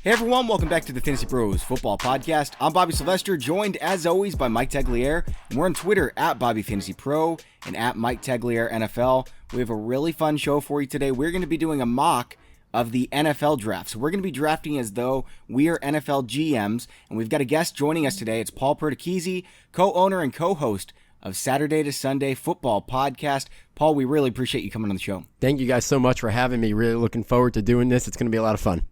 Hey everyone, welcome back to the Fantasy Pros Football Podcast. I'm Bobby Sylvester, joined as always by Mike Tagliere. And we're on Twitter at BobbyFantasyPro and at Mike Tagliere NFL. We have a really fun show for you today. We're going to be doing a mock of the NFL draft. So we're going to be drafting as though we are NFL GMs. And we've got a guest joining us today. It's Paul Perdichizzi, co-owner and co-host of Saturday to Sunday Football Podcast. Paul, we really appreciate you coming on the show. Thank you guys so much for having me. Really looking forward to doing this. It's going to be a lot of fun.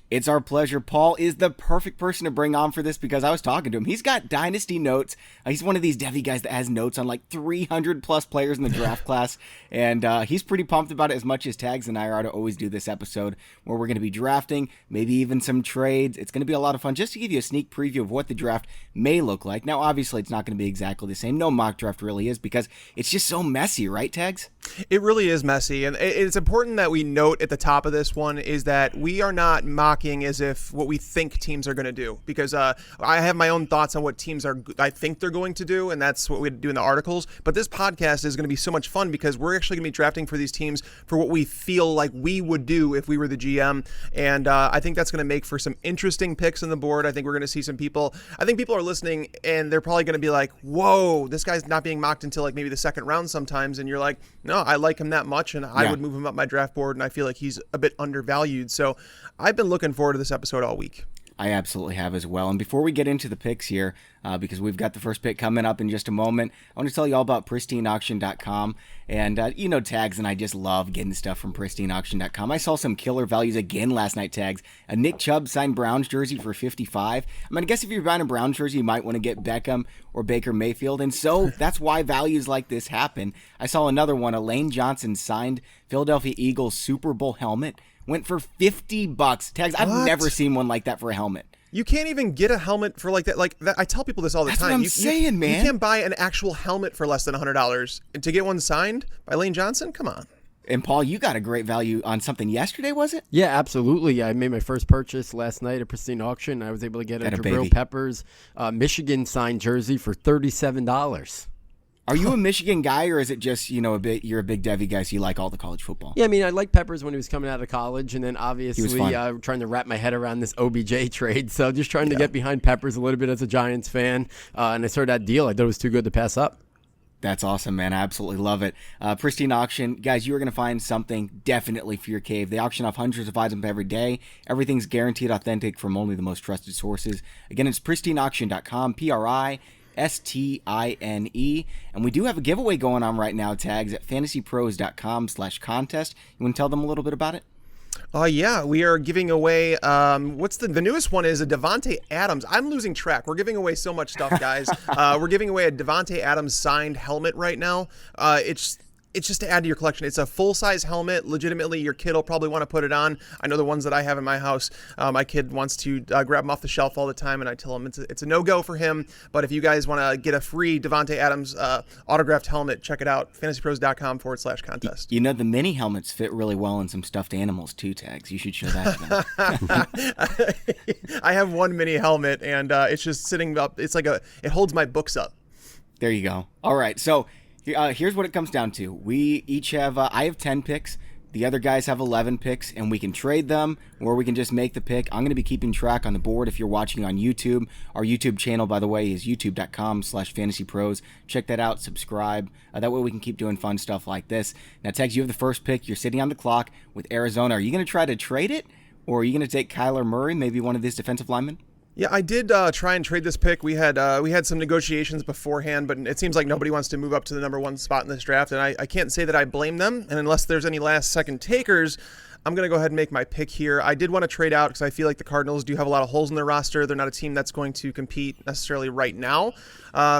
It's our pleasure. Paul is the perfect person to bring on for this because I was talking to him. He's got dynasty notes. He's one of these Devy guys that has notes on like 300 plus players in the draft class. And he's pretty pumped about it, as much as Tags and I are to always do this episode where we're going to be drafting, maybe even some trades. It's going to be a lot of fun just to give you a sneak preview of what the draft may look like. Now, obviously, it's not going to be exactly the same. No mock draft really is because it's just so messy, right, Tags? It really is messy. And it's important that we note at the top of this one is that we are not mocking as if what we think teams are going to do, because I have my own thoughts on what teams I think they're going to do, and that's what we do in the articles. But this podcast is going to be so much fun because we're actually going to be drafting for these teams for what we feel like we would do if we were the GM, and I think that's going to make for some interesting picks on the board. I think we're going to see some people. I think people are listening, and they're probably going to be like, "Whoa, this guy's not being mocked until like maybe the second round sometimes," and you're like, "No, I like him that much, and I would move him up my draft board, and I feel like he's a bit undervalued." So I've been looking forward to this episode all week. I absolutely have as well. And before we get into the picks here, because we've got the first pick coming up in just a moment, I want to tell you all about PristineAuction.com. And Tags and I just love getting stuff from PristineAuction.com. I saw some killer values again last night, Tags. A Nick Chubb signed Browns jersey for $55. I mean, I guess if you're buying a Browns jersey, you might want to get Beckham or Baker Mayfield. And so that's why values like this happen. I saw another one, a Lane Johnson signed Philadelphia Eagles Super Bowl helmet. Went for $50. Tags, I've never seen one like that for a helmet. You can't even get a helmet for like that. Like that, I tell people this all the time. That's what I'm saying, man. You can't buy an actual helmet for less than $100. And to get one signed by Lane Johnson, come on. And Paul, you got a great value on something yesterday, was it? Yeah, absolutely. I made my first purchase last night at Pristine Auction. I was able to get a Jabril Peppers Michigan signed jersey for $37. Are you a Michigan guy, or is it just, you're a big Devy guy, so you like all the college football? Yeah, I mean, I liked Peppers when he was coming out of college, and then obviously trying to wrap my head around this OBJ trade. So just trying to get behind Peppers a little bit as a Giants fan. And I saw that deal. I thought it was too good to pass up. That's awesome, man. I absolutely love it. Pristine Auction. Guys, you are going to find something definitely for your cave. They auction off hundreds of items every day. Everything's guaranteed authentic from only the most trusted sources. Again, it's PristineAuction.com, PRISTINE. And we do have a giveaway going on right now, Tags, at FantasyPros.com/contest. You want to tell them a little bit about it? Yeah, we are giving away, what's the newest one is a Davante Adams. I'm losing track. We're giving away so much stuff, guys. We're giving away a Davante Adams signed helmet right now. It's just to add to your collection. It's a full-size helmet. Legitimately, your kid will probably want to put it on. I know the ones that I have in my house. My kid wants to grab them off the shelf all the time, and I tell him it's a no-go for him. But if you guys want to get a free Davante Adams autographed helmet, check it out, FantasyPros.com/contest. The mini helmets fit really well in some stuffed animals too, Tags. You should show that to them. I have one mini helmet, and it's just sitting up. It's like it holds my books up. There you go. All right, so here's what it comes down to. We each have, I have 10 picks. The other guys have 11 picks, and we can trade them, or we can just make the pick. I'm going to be keeping track on the board if you're watching on YouTube. Our YouTube channel, by the way, is youtube.com/fantasypros. Check that out. Subscribe. That way we can keep doing fun stuff like this. Now, Tex, you have the first pick. You're sitting on the clock with Arizona. Are you going to try to trade it, or are you going to take Kyler Murray, maybe one of these defensive linemen? Yeah, I did try and trade this pick. We had some negotiations beforehand, but it seems like nobody wants to move up to the number one spot in this draft, and I can't say that I blame them. And unless there's any last-second takers, I'm going to go ahead and make my pick here. I did want to trade out because I feel like the Cardinals do have a lot of holes in their roster. They're not a team that's going to compete necessarily right now.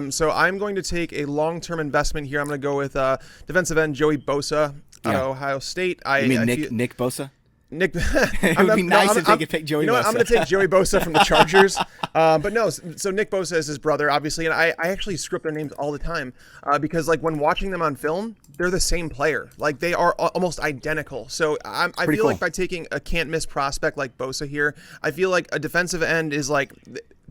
So I'm going to take a long-term investment here. I'm going to go with defensive end Joey Bosa out of Ohio State. You mean Nick Bosa? Nick, it would be nice if they could pick Joey Bosa. You know what? I'm going to take Joey Bosa from the Chargers. But no, so Nick Bosa is his brother, obviously, and I actually screw up their names all the time because, like, when watching them on film, they're the same player. Like, they are almost identical. So I feel like by taking a can't-miss prospect like Bosa here, I feel like a defensive end is like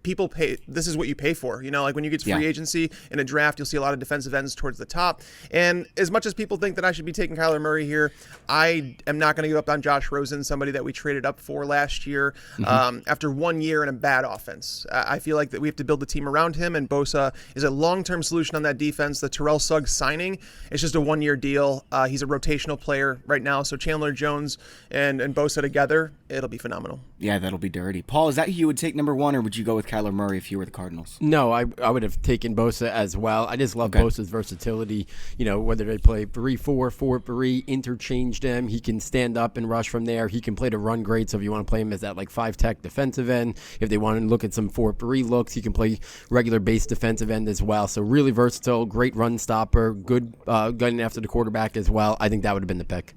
people pay. This is what you pay for. Like when you get to free agency in a draft, you'll see a lot of defensive ends towards the top. And as much as people think that I should be taking Kyler Murray here, I am not going to give up on Josh Rosen, somebody that we traded up for last year after 1 year in a bad offense. I feel like that we have to build the team around him, and Bosa is a long-term solution on that defense. The Terrell Suggs signing, it's just a 1-year deal. He's a rotational player right now, so Chandler Jones and Bosa together, it'll be phenomenal. Yeah, that'll be dirty. Paul, is that who you would take number 1, or would you go with Kyler Murray if you were the Cardinals? No, I would have taken Bosa as well. I just love Bosa's versatility. Whether they play 3-4, 4-3, interchange them. He can stand up and rush from there. He can play the run great, so if you want to play him as that 5-tech defensive end, if they want to look at some 4-3 looks, he can play regular base defensive end as well. So really versatile, great run stopper, good gunning after the quarterback as well. I think that would have been the pick.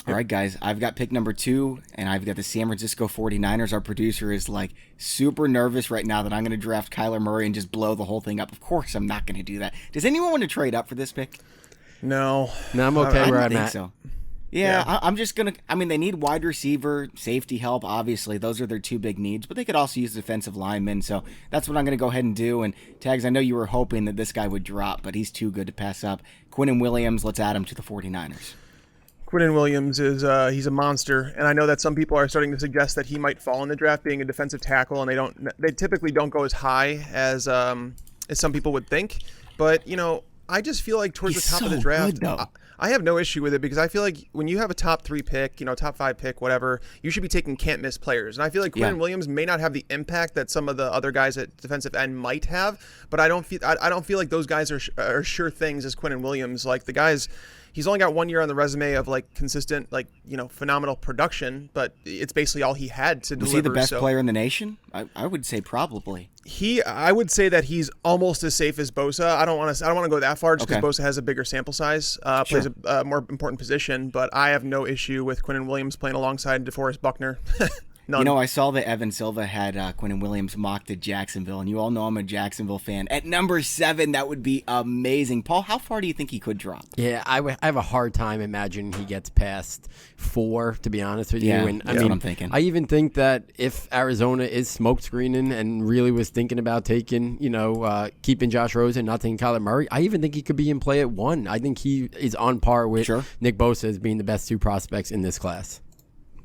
All right, guys, I've got pick number 2, and I've got the San Francisco 49ers. Our producer is super nervous right now that I'm going to draft Kyler Murray and just blow the whole thing up. Of course, I'm not going to do that. Does anyone want to trade up for this pick? No, I'm okay where I'm think at. So. Yeah, I'm just going to – they need wide receiver, safety help, obviously. Those are their 2 big needs, but they could also use defensive linemen, so that's what I'm going to go ahead and do. And, Tags, I know you were hoping that this guy would drop, but he's too good to pass up. Quinnen Williams, let's add him to the 49ers. Quinnen Williams is he's a monster, and I know that some people are starting to suggest that he might fall in the draft being a defensive tackle, and they typically don't go as high as some people would think. But I just feel like towards the top of the draft, I have no issue with it because I feel like when you have a top 3 pick, top 5 pick, whatever, you should be taking can't miss players. And I feel like Quinnen Williams may not have the impact that some of the other guys at defensive end might have, but I don't feel like those guys are sure things as Quinnen Williams. Like the guys. He's only got 1 year on the resume of consistent, phenomenal production, but it's basically all he had to deliver. Was he the best player in the nation? I would say probably. I would say that he's almost as safe as Bosa. I don't want to go that far just because Bosa has a bigger sample size, plays a more important position, but I have no issue with Quinnen Williams playing alongside DeForest Buckner. None. I saw that Evan Silva had Quinnen Williams mocked at Jacksonville, and you all know I'm a Jacksonville fan. At number 7, that would be amazing. Paul, how far do you think he could drop? Yeah, I have a hard time imagining he gets past 4, to be honest with you. And that's what I'm thinking. I even think that if Arizona is smoke screening and really was thinking about taking, keeping Josh Rosen, not taking Kyler Murray, I even think he could be in play at 1. I think he is on par with Nick Bosa as being the best 2 prospects in this class.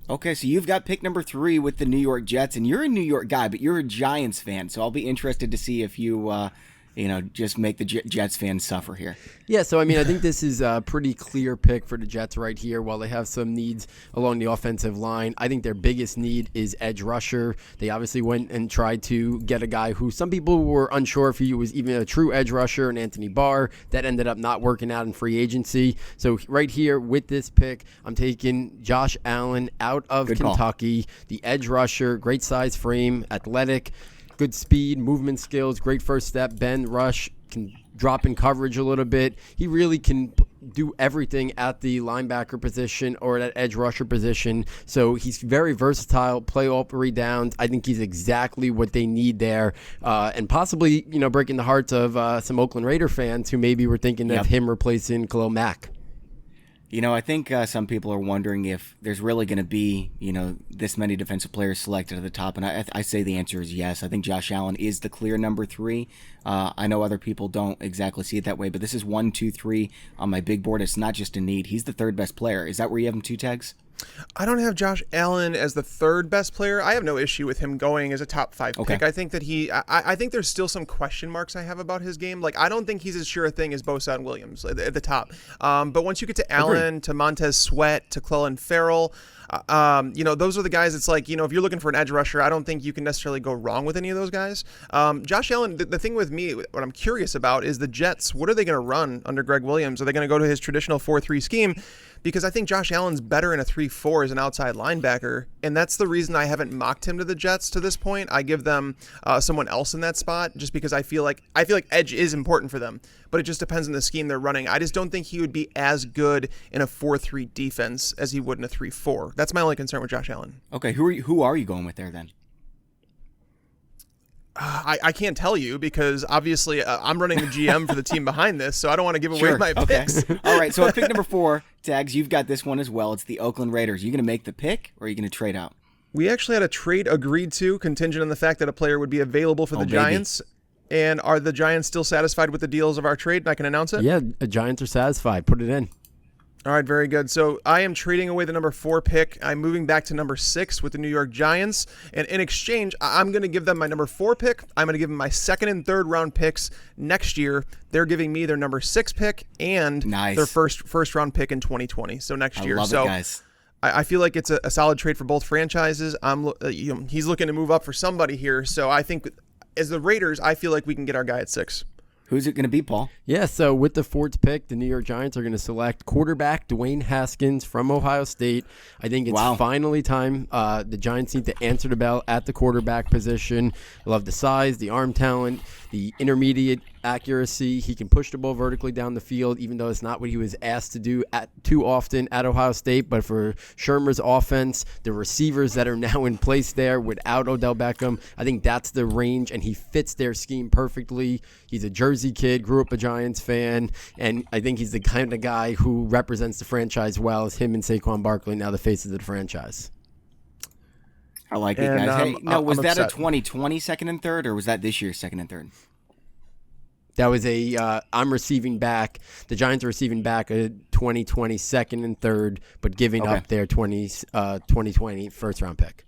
Okay, so you've got pick number 3 with the New York Jets, and you're a New York guy, but you're a Giants fan, so I'll be interested to see if you, just make the Jets fans suffer here. Yeah, so I think this is a pretty clear pick for the Jets right here. While they have some needs along the offensive line, I think their biggest need is edge rusher. They obviously went and tried to get a guy who some people were unsure if he was even a true edge rusher, and Anthony Barr. That ended up not working out in free agency. So right here with this pick, I'm taking Josh Allen out of Kentucky, the edge rusher, great size frame, athletic, good speed, movement skills, great first step, bend, rush, can drop in coverage a little bit. He really can do everything at the linebacker position or that edge rusher position. So he's very versatile, play all 3 downs. I think he's exactly what they need there. And possibly, breaking the hearts of some Oakland Raider fans who maybe were thinking of him replacing Khalil Mack. I think some people are wondering if there's really going to be, this many defensive players selected at the top, and I say the answer is yes. I think Josh Allen is the clear number 3. I know other people don't exactly see it that way, but this is 1, 2, 3 on my big board. It's not just a need. He's the 3rd best player. Is that where you have him 2, Tags? I don't have Josh Allen as the 3rd best player. I have no issue with him going as a top 5 pick. I think that I think there's still some question marks I have about his game. I don't think he's as sure a thing as Bosa and Williams at the top. But once you get to Allen, to Montez Sweat, to Clelin Ferrell, those are the guys. It's if you're looking for an edge rusher, I don't think you can necessarily go wrong with any of those guys. Josh Allen, the thing with me, what I'm curious about is the Jets. What are they going to run under Greg Williams? Are they going to go to his traditional 4-3 scheme? Because I think Josh Allen's better in a 3-4 as an outside linebacker, and that's the reason I haven't mocked him to the Jets to this point. I give them someone else in that spot just because I feel like edge is important for them, but it just depends on the scheme they're running. I just don't think he would be as good in a 4-3 defense as he would in a 3-4. That's my only concern with Josh Allen. Okay, who are you going with there then? I can't tell you because obviously I'm running the GM for the team behind this, so I don't want to give away my picks. All right, so at pick number 4, Tags, you've got this one as well. It's the Oakland Raiders. Are you going to make the pick or are you going to trade out? We actually had a trade agreed to, contingent on the fact that a player would be available for the Giants. And are the Giants still satisfied with the deals of our trade? And I can announce it? Yeah, the Giants are satisfied. Put it in. All right, very good. So I am trading away the number 4 pick. I'm moving back to number 6 with the New York Giants. And in exchange, I'm going to give them my number 4 pick. I'm going to give them my 2nd and 3rd round picks next year. They're giving me their number 6 pick and their first round pick in 2020. So next year. I love it, guys. I feel like it's a solid trade for both franchises. He's looking to move up for somebody here. So I think as the Raiders, I feel like we can get our guy at 6. Who's it going to be, Paul? Yeah, so with the 4th pick, the New York Giants are going to select quarterback Dwayne Haskins from Ohio State. I think it's finally time. The Giants need to answer the bell at the quarterback position. I love the size, the arm talent, the intermediate accuracy. He can push the ball vertically down the field, even though it's not what he was asked to do too often at Ohio State. But for Shermer's offense, the receivers that are now in place there without Odell Beckham, I think that's the range, and he fits their scheme perfectly. He's a Jersey kid, grew up a Giants fan, and I think he's the kind of guy who represents the franchise well as him and Saquon Barkley, now the faces of the franchise. I like it, guys. Hey, now, was that a 2020 2nd and 3rd, or was that this year's 2nd and 3rd? That was I'm receiving back, the Giants are receiving back a 2020 2nd and 3rd, but giving up their 2020 first-round pick.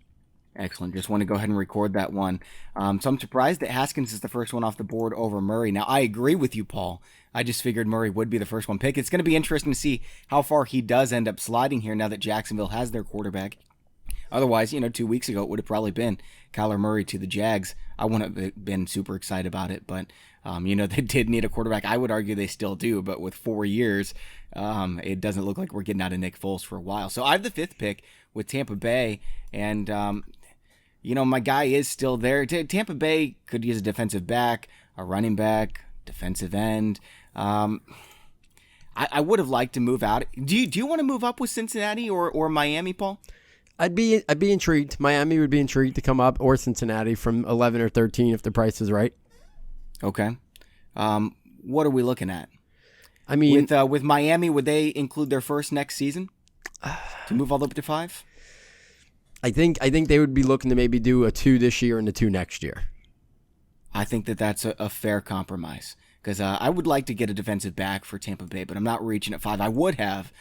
Excellent. Just want to go ahead and record that one. So I'm surprised that Haskins is the first one off the board over Murray. Now, I agree with you, Paul. I just figured Murray would be the first one pick. It's going to be interesting to see how far he does end up sliding here now that Jacksonville has their quarterback. Otherwise, 2 weeks ago, it would have probably been Kyler Murray to the Jags. I wouldn't have been super excited about it, but, they did need a quarterback. I would argue they still do, but with 4 years, it doesn't look like we're getting out of Nick Foles for a while. So I have the 5th pick with Tampa Bay, and, my guy is still there. Tampa Bay could use a defensive back, a running back, defensive end. I would have liked to move out. Do you want to move up with Cincinnati or Miami, Paul? I'd be intrigued. Miami would be intrigued to come up, or Cincinnati from 11 or 13 if the price is right. Okay. What are we looking at? I mean, with Miami, would they include their first next season to move all the way up to 5? I think they would be looking to maybe do a 2 this year and a 2 next year. I think that's a fair compromise. Because I would like to get a defensive back for Tampa Bay, but I'm not reaching at 5. I would have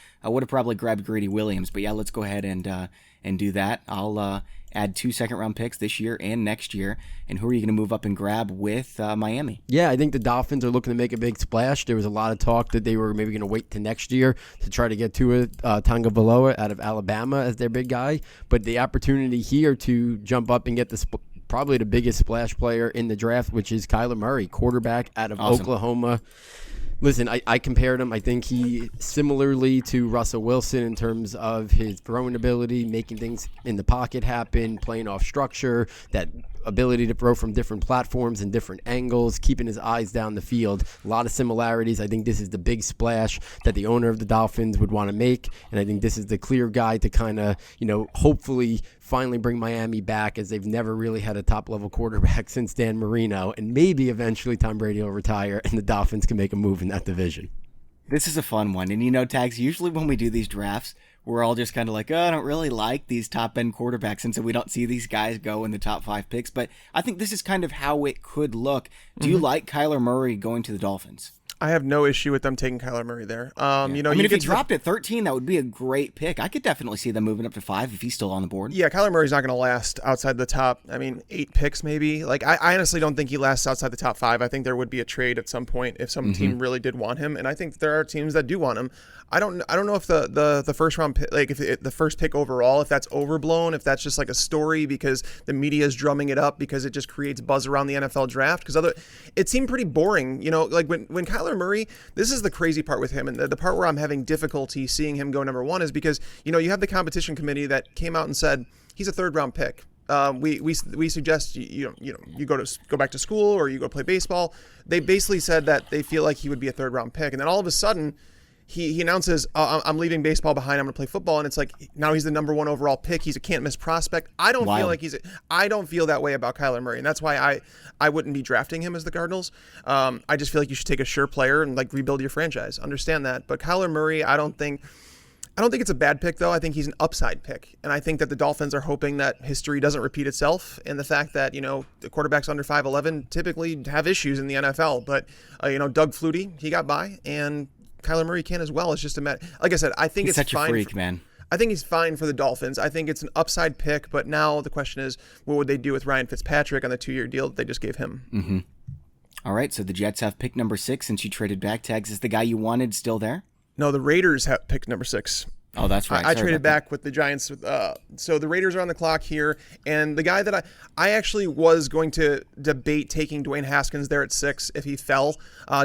probably grabbed Grady Williams, but yeah, let's go ahead and do that. I'll add 2 second-round picks this year and next year. And who are you going to move up and grab with Miami? Yeah, I think the Dolphins are looking to make a big splash. There was a lot of talk that they were maybe going to wait to next year to try to get Tua Tagovailoa out of Alabama as their big guy. But the opportunity here to jump up and get probably the biggest splash player in the draft, which is Kyler Murray, quarterback out of Oklahoma. Listen, I compared him. I think he, similarly to Russell Wilson in terms of his throwing ability, making things in the pocket happen, playing off structure, that ability to throw from different platforms and different angles, keeping his eyes down the field. A lot of similarities. I think this is the big splash that the owner of the Dolphins would want to make, and I think this is the clear guy to kind of, hopefully finally bring Miami back, as they've never really had a top-level quarterback since Dan Marino, and maybe eventually Tom Brady will retire and the Dolphins can make a move in that division. This is a fun one, and Tags, usually when we do these drafts, we're all just kind of like, I don't really like these top-end quarterbacks, and so we don't see these guys go in the top 5 picks. But I think this is kind of how it could look. Do you like Kyler Murray going to the Dolphins? I have no issue with them taking Kyler Murray there. If he dropped at 13, that would be a great pick. I could definitely see them moving up to 5 if he's still on the board. Yeah, Kyler Murray's not going to last outside the top, 8 picks maybe. I honestly don't think he lasts outside the top 5. I think there would be a trade at some point if some team really did want him, and I think there are teams that do want him. I don't know if the first round pick, if the first pick overall, if that's overblown, if that's just like a story because the media is drumming it up because it just creates buzz around the NFL draft. Because it seemed pretty boring, when Kyler Murray. This is the crazy part with him, and the part where I'm having difficulty seeing him go number 1 is because you have the competition committee that came out and said he's a 3rd round pick. We suggest you go back to school or you go play baseball. They basically said that they feel like he would be a 3rd round pick, and then all of a sudden he announces, I'm leaving baseball behind, I'm going to play football, and it's like now he's the number 1 overall pick. He's a can't miss prospect. I don't feel that way about Kyler Murray, and that's why I wouldn't be drafting him as the Cardinals. I just feel like you should take a sure player and rebuild your franchise. Understand that, but Kyler Murray, I don't think. I don't think it's a bad pick, though. I think he's an upside pick. And I think that the Dolphins are hoping that history doesn't repeat itself. And the fact that, the quarterbacks under 5'11" typically have issues in the NFL. But, Doug Flutie, he got by. And Kyler Murray can as well. It's just like I said, I think he's it's such a freak, man. I think he's fine for the Dolphins. I think it's an upside pick. But now the question is, what would they do with Ryan Fitzpatrick on the 2-year deal that they just gave him? Mm-hmm. All right, so the Jets have pick number 6 since you traded back. Tags, is the guy you wanted still there? No, the Raiders have pick number 6. Oh, that's right. I traded back with the Giants. So the Raiders are on the clock here. And the guy that I actually was going to debate taking Dwayne Haskins there at 6 if he fell,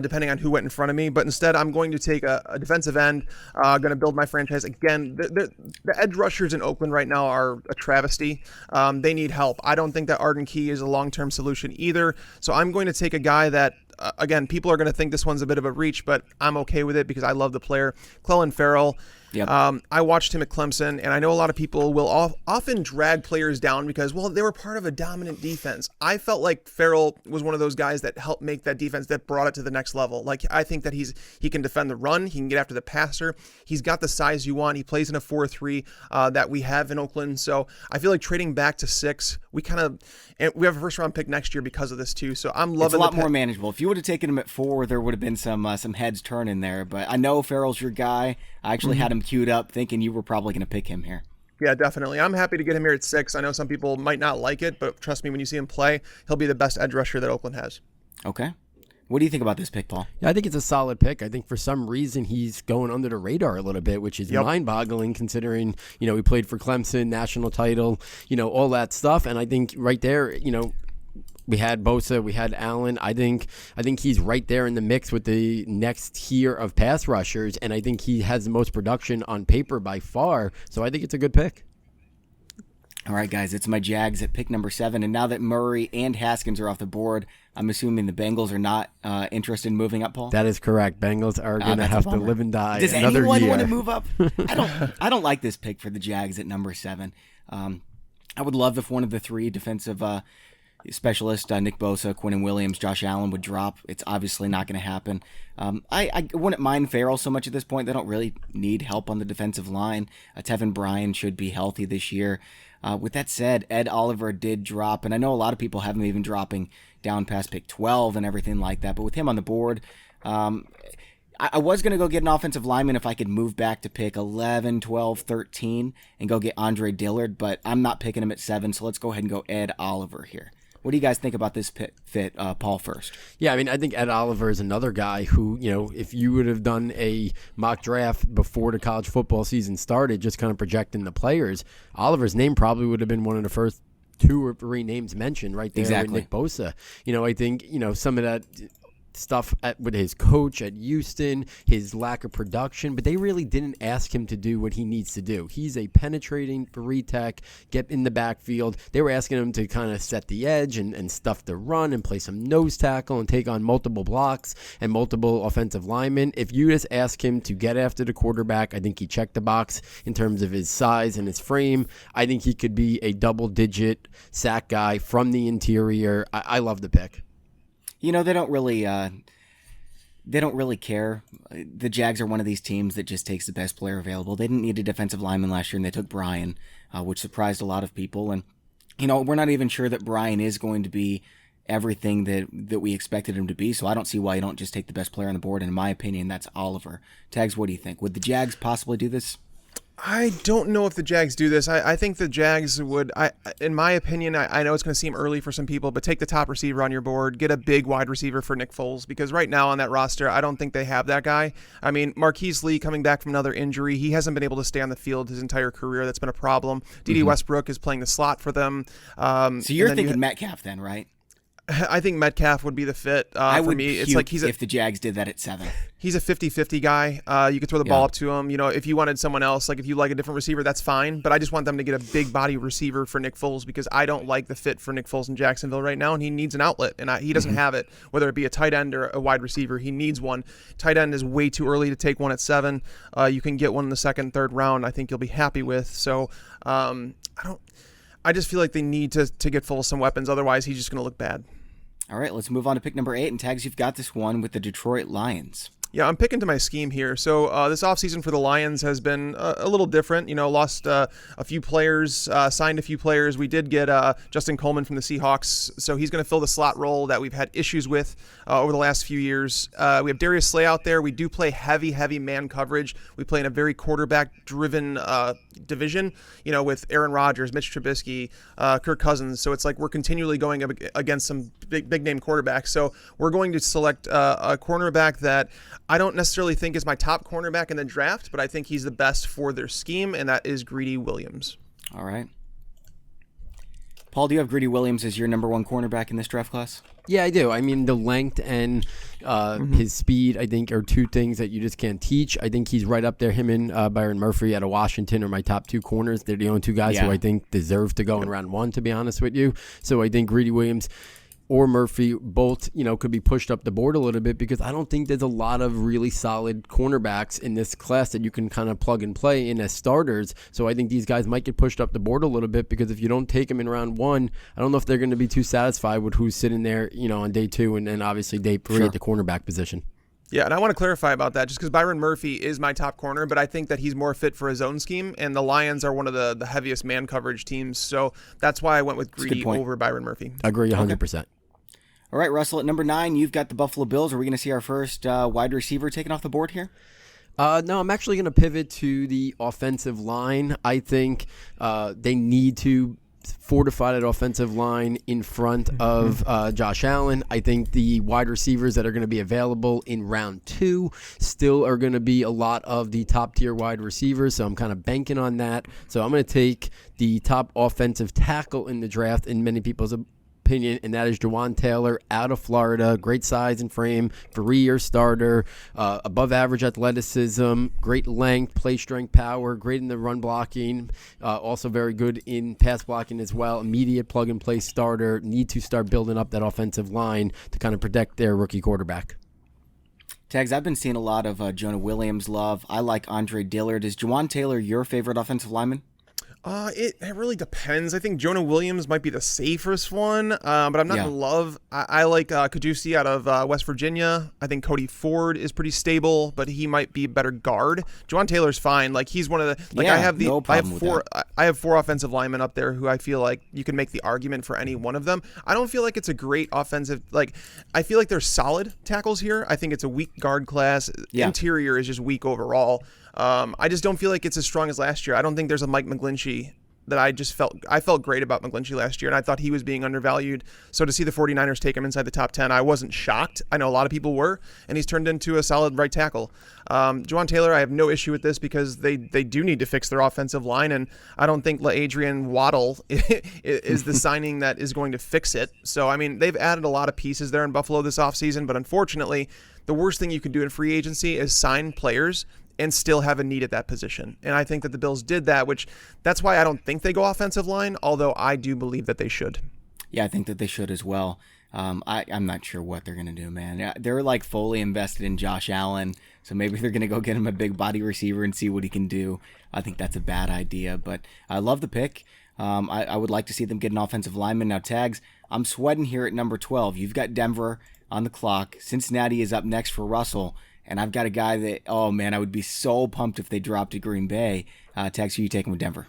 depending on who went in front of me. But instead, I'm going to take a defensive end, going to build my franchise. Again, the edge rushers in Oakland right now are a travesty. They need help. I don't think that Arden Key is a long-term solution either. So I'm going to take a guy that, again, people are going to think this one's a bit of a reach, but I'm okay with it because I love the player. Clelin Ferrell. Yep. I watched him at Clemson, and I know a lot of people will often drag players down because, well, they were part of a dominant defense. I felt like Ferrell was one of those guys that helped make that defense, that brought it to the next level. Like, I think that he can defend the run. He can get after the passer. He's got the size you want. He plays in a 4-3 that we have in Oakland. So I feel like trading back to 6, and we have a first-round pick next year because of this too. So I'm loving it. It's a lot more manageable. If you would have taken him at 4, there would have been some heads turning there. But I know Ferrell's your guy. I actually had him queued up thinking you were probably going to pick him here. Yeah, definitely. I'm happy to get him here at 6. I know some people might not like it, but trust me, when you see him play, he'll be the best edge rusher that Oakland has. Okay. What do you think about this pick, Paul? Yeah, I think it's a solid pick. I think for some reason he's going under the radar a little bit, which is mind-boggling considering, he played for Clemson, national title, all that stuff. And I think right there, we had Bosa, we had Allen. I think he's right there in the mix with the next tier of pass rushers, and I think he has the most production on paper by far. So I think it's a good pick. All right, guys, it's my Jags at pick number 7, and now that Murray and Haskins are off the board, I'm assuming the Bengals are not interested in moving up, Paul? That is correct. Bengals are going to have to live and die Does another anyone year. want to move up? I don't like this pick for the Jags at number 7. I would love if one of the 3 defensive specialists, Nick Bosa, Quinnen Williams, Josh Allen, would drop. It's obviously not going to happen. I wouldn't mind Ferrell so much at this point. They don't really need help on the defensive line. Tevin Bryan should be healthy this year. With that said, Ed Oliver did drop, and I know a lot of people have him even dropping down past pick 12 and everything like that, but with him on the board, I was going to go get an offensive lineman if I could move back to pick 11, 12, 13 and go get Andre Dillard, but I'm not picking him at 7, so let's go ahead and go Ed Oliver here. What do you guys think about this fit, Paul, first? Yeah, I mean, I think Ed Oliver is another guy who, if you would have done a mock draft before the college football season started, just kind of projecting the players, Oliver's name probably would have been one of the first 2 or 3 names mentioned right there with Nick Bosa. I think, some of that stuff with his coach at Houston, his lack of production, but they really didn't ask him to do what he needs to do. He's a penetrating 3-tech, get in the backfield. They were asking him to kind of set the edge and stuff the run and play some nose tackle and take on multiple blocks and multiple offensive linemen. If you just ask him to get after the quarterback, I think he checked the box in terms of his size and his frame. I think he could be a double-digit sack guy from the interior. I love the pick. They don't really care. The Jags are one of these teams that just takes the best player available. They didn't need a defensive lineman last year, and they took Bryan, which surprised a lot of people. And, we're not even sure that Bryan is going to be everything that we expected him to be, so I don't see why you don't just take the best player on the board. And in my opinion, that's Oliver. Tags, what do you think? Would the Jags possibly do this? I don't know if the Jags do this. I think the Jags would, in my opinion, I know it's going to seem early for some people, but take the top receiver on your board, get a big wide receiver for Nick Foles, because right now on that roster, I don't think they have that guy. I mean, Marquise Lee coming back from another injury, he hasn't been able to stay on the field his entire career. That's been a problem. D.D. Westbrook is playing the slot for them. So you're thinking Metcalf then, right? I think Metcalf would be the fit for me. It's like if the Jags did that at 7. He's a 50-50 guy. You could throw the ball up to him. If you wanted someone else, like if you like a different receiver, that's fine. But I just want them to get a big body receiver for Nick Foles because I don't like the fit for Nick Foles in Jacksonville right now, and he needs an outlet, and he doesn't have it. Whether it be a tight end or a wide receiver, he needs one. Tight end is way too early to take one at 7. You can get one in the 2nd, 3rd round. I think you'll be happy with. So I just feel like they need to get Foles some weapons. Otherwise, he's just going to look bad. All right, let's move on to pick number 8. And Tags, you've got this one with the Detroit Lions. Yeah, I'm picking to my scheme here. So this offseason for the Lions has been a little different. Lost a few players, signed a few players. We did get Justin Coleman from the Seahawks, so he's going to fill the slot role that we've had issues with over the last few years. We have Darius Slay out there. We do play heavy man coverage. We play in a very quarterback-driven division, with Aaron Rodgers, Mitch Trubisky, Kirk Cousins. So it's like we're continually going up against some big-name quarterbacks. So we're going to select a cornerback that I don't necessarily think is my top cornerback in the draft, but I think he's the best for their scheme, and that is Greedy Williams. All right. Paul, do you have Greedy Williams as your number one cornerback in this draft class? Yeah, I do. I mean, the length and his speed, I think, are two things that you just can't teach. I think he's right up there. Him and Byron Murphy out of Washington are my top two corners. They're the only two guys who I think deserve to go in round one, to be honest with you. So I think Greedy Williams or Murphy both, could be pushed up the board a little bit, because I don't think there's a lot of really solid cornerbacks in this class that you can kind of plug and play in as starters. So I think these guys might get pushed up the board a little bit, because if you don't take them in round one, I don't know if they're going to be too satisfied with who's sitting there, on day two, and then obviously day three at the cornerback position. Yeah, and I want to clarify about that, just because Byron Murphy is my top corner, but I think that he's more fit for his own scheme, and the Lions are one of the heaviest man coverage teams, so that's why I went with Greedy over Byron Murphy. I agree 100%. Okay. All right, Russell, at number 9, you've got the Buffalo Bills. Are we going to see our first wide receiver taken off the board here? No, I'm actually going to pivot to the offensive line. I think they need to fortify that offensive line in front of Josh Allen. I think the wide receivers that are going to be available in round 2 still are going to be a lot of the top-tier wide receivers, so I'm kind of banking on that. So I'm going to take the top offensive tackle in the draft in many people's opinion, and that is Dewan Taylor out of Florida. Great size and frame, 3-year starter, above average athleticism, great length, play strength, power, great in the run blocking, also very good in pass blocking as well. Immediate plug and play starter. Need to start building up that offensive line to kind of protect their rookie quarterback. Tags, I've been seeing a lot of Jonah Williams love. I like Andre Dillard. Is Dewan Taylor your favorite offensive lineman? It really depends. I think Jonah Williams might be the safest one, but I'm not going to love. I like Perdichizzi out of West Virginia. I think Cody Ford is pretty stable, but he might be a better guard. Dewan Taylor's fine. Like, he's one of the I have 4 offensive linemen up there who I feel like you can make the argument for any one of them. I don't feel like it's a great offensive. Like, I feel like there's solid tackles here. I think it's a weak guard class. Interior is just weak overall. I just don't feel like it's as strong as last year. I don't think there's a Mike McGlinchey that I felt great about McGlinchey last year, and I thought he was being undervalued. So to see the 49ers take him inside the top 10, I wasn't shocked. I know a lot of people were, and he's turned into a solid right tackle. Dewan Taylor, I have no issue with this because they do need to fix their offensive line, and I don't think LaAdrian Waddle is the signing that is going to fix it. So, I mean, they've added a lot of pieces there in Buffalo this offseason, but unfortunately, the worst thing you can do in free agency is sign players and still have a need at that position. And I think that the Bills did that, that's why I don't think they go offensive line, although I do believe that they should. Yeah, I think that they should as well. I'm not sure what they're going to do, man. They're like fully invested in Josh Allen, so maybe they're going to go get him a big body receiver and see what he can do. I think that's a bad idea, but I love the pick. I would like to see them get an offensive lineman. Now, Tags, I'm sweating here at number 12. You've got Denver on the clock. Cincinnati is up next for Russell. And I've got a guy that, oh man, I would be so pumped if they dropped to Green Bay. Tex, who you taking with Denver?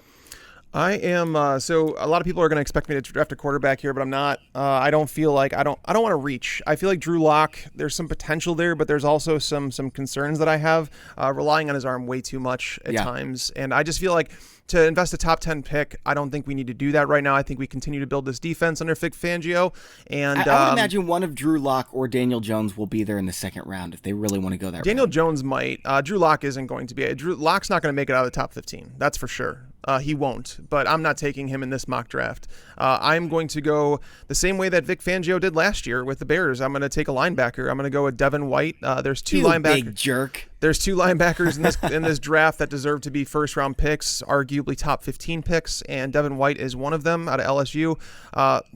I am. So a lot of people are going to expect me to draft a quarterback here, but I'm not. I don't feel like I don't want to reach. I feel like Drew Lock. There's some potential there, but there's also some concerns that I have. Relying on his arm way too much at times, and I just feel like to invest a top 10 pick, I don't think we need to do that right now. I think we continue to build this defense under Vic Fangio. And I would imagine one of Drew Lock or Daniel Jones will be there in the second round if they really want to go there. Daniel Jones might. Drew Lock isn't going to be. Drew Lock's not going to make it out of the top 15. That's for sure. He won't, but I'm not taking him in this mock draft. I'm going to go the same way that Vic Fangio did last year with the Bears. I'm going to take a linebacker. I'm going to go with Devin White. There's 2 linebackers. Big jerk. There's 2 linebackers in this draft that deserve to be first-round picks, arguably top 15 picks, and Devin White is one of them out of LSU.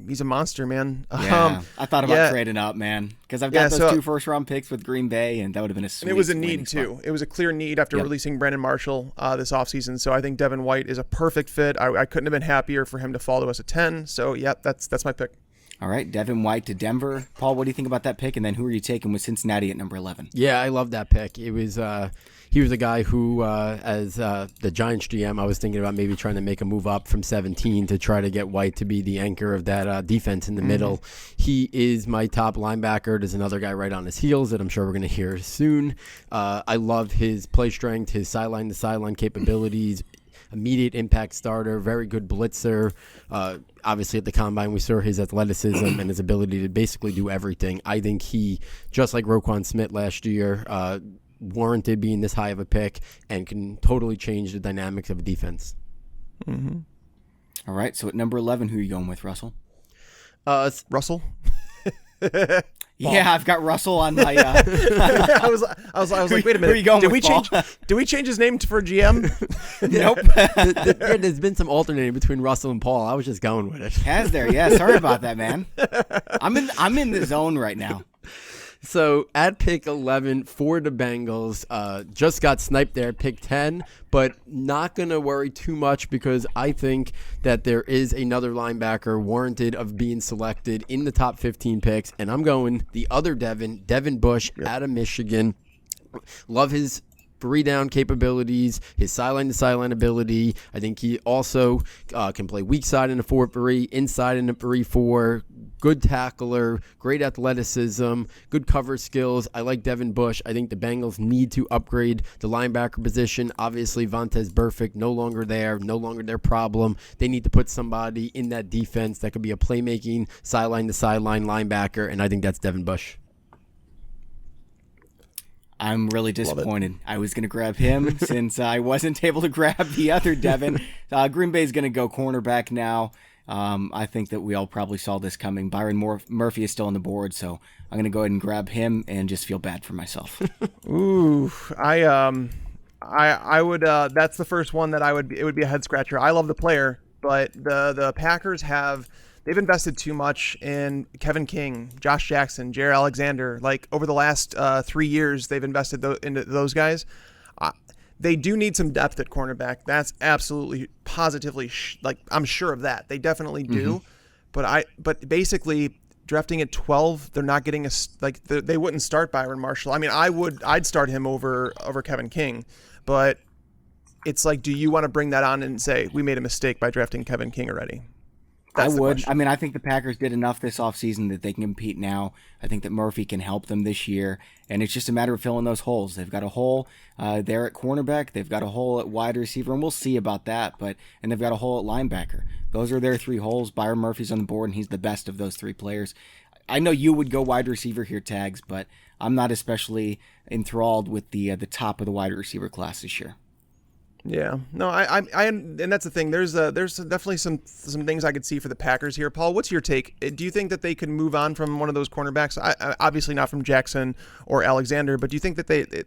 He's a monster, man. Yeah, I thought about trading up, man, because I've got those 2 first-round picks with Green Bay, and that would have been a sweet. And it was a need, too. It was a clear need after releasing Brandon Marshall this offseason, so I think Devin White is a perfect fit. I couldn't have been happier for him to fall to us at 10, so, that's my pick. All right, Devin White to Denver. Paul, what do you think about that pick? And then who are you taking with Cincinnati at number 11? Yeah, I love that pick. It was he was a guy who, as the Giants GM, I was thinking about maybe trying to make a move up from 17 to try to get White to be the anchor of that defense in the middle. He is my top linebacker. There's another guy right on his heels that I'm sure we're going to hear soon. I love his play strength, his sideline-to-sideline capabilities. Immediate impact starter, very good blitzer. Obviously, at the Combine, we saw his athleticism and his ability to basically do everything. I think he, just like Roquan Smith last year, warranted being this high of a pick and can totally change the dynamics of a defense. Mm-hmm. All right, so at number 11, who are you going with, Russell? Russell? Yeah, I've got Russell on my. I was like, wait a minute. Who are you going did with, we change his name for GM? Nope. There's been some alternating between Russell and Paul. I was just going with it. Has there? Yeah. Sorry about that, man. I'm in the zone right now. So at pick 11 for the Bengals, just got sniped there at pick 10, but not going to worry too much because I think that there is another linebacker warranted of being selected in the top 15 picks, and I'm going the other Devin Bush out of Michigan. Love his three-down capabilities, his sideline-to-sideline ability. I think he also can play weak side in a 4-3, inside in a 3-4, good tackler, great athleticism, good cover skills. I like Devin Bush. I think the Bengals need to upgrade the linebacker position. Obviously, Vontaze Burfict no longer there, no longer their problem. They need to put somebody in that defense that could be a playmaking sideline-to-sideline linebacker, and I think that's Devin Bush. I'm really disappointed. I was going to grab him since I wasn't able to grab the other Devin. Green Bay's going to go cornerback now. I think that we all probably saw this coming. Byron Murphy is still on the board, so I'm going to go ahead and grab him and just feel bad for myself. Ooh, I would. That's the first one that I would. It would be a head scratcher. I love the player, but the Packers they've invested too much in Kevin King, Josh Jackson, Jair Alexander. Like over the last 3 years, they've invested into those guys. They do need some depth at cornerback. That's absolutely, positively, I'm sure of that. They definitely do. Mm-hmm. But basically, drafting at 12, they're not getting they wouldn't start Byron Marshall. I mean, I'd start him over Kevin King, but it's like, do you want to bring that on and say we made a mistake by drafting Kevin King already? I would. I mean, I think the Packers did enough this offseason that they can compete now. I think that Murphy can help them this year, and it's just a matter of filling those holes. They've got a hole there at cornerback. They've got a hole at wide receiver, and we'll see about that. And they've got a hole at linebacker. Those are their three holes. Byron Murphy's on the board, and he's the best of those three players. I know you would go wide receiver here, Tags, but I'm not especially enthralled with the top of the wide receiver class this year. Yeah, no, I and that's the thing. There's definitely some things I could see for the Packers here. Paul, what's your take? Do you think that they can move on from one of those cornerbacks? Obviously not from Jackson or Alexander, but do you think that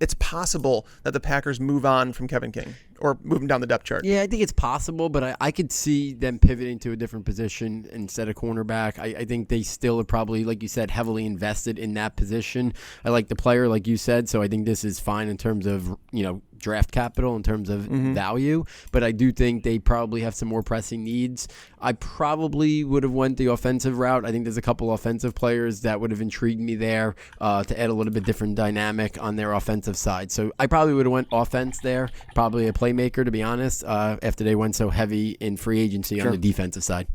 it's possible that the Packers move on from Kevin King or move him down the depth chart? Yeah, I think it's possible, but I could see them pivoting to a different position instead of cornerback. I think they still are probably, like you said, heavily invested in that position. I like the player, like you said, so I think this is fine in terms of, draft capital, in terms of value, but I do think they probably have some more pressing needs. I probably would have went the offensive route. I think there's a couple offensive players that would have intrigued me there to add a little bit different dynamic on their offensive side. So I probably would have went offense there, probably a playmaker, to be honest, after they went so heavy in free agency on the defensive side.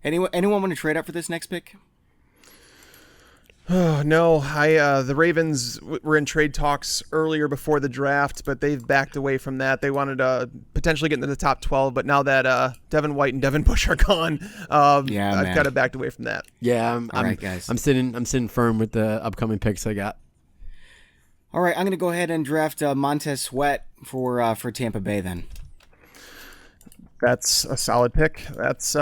Anyone want to trade up for this next pick? No, the Ravens were in trade talks earlier before the draft, but they've backed away from that. They wanted to potentially get into the top 12, but now that Devin White and Devin Bush are gone, I've kind of backed away from that. Yeah, all right, guys. I'm sitting firm with the upcoming picks I got. All right, I'm going to go ahead and draft Montez Sweat for Tampa Bay then. That's a solid pick. That's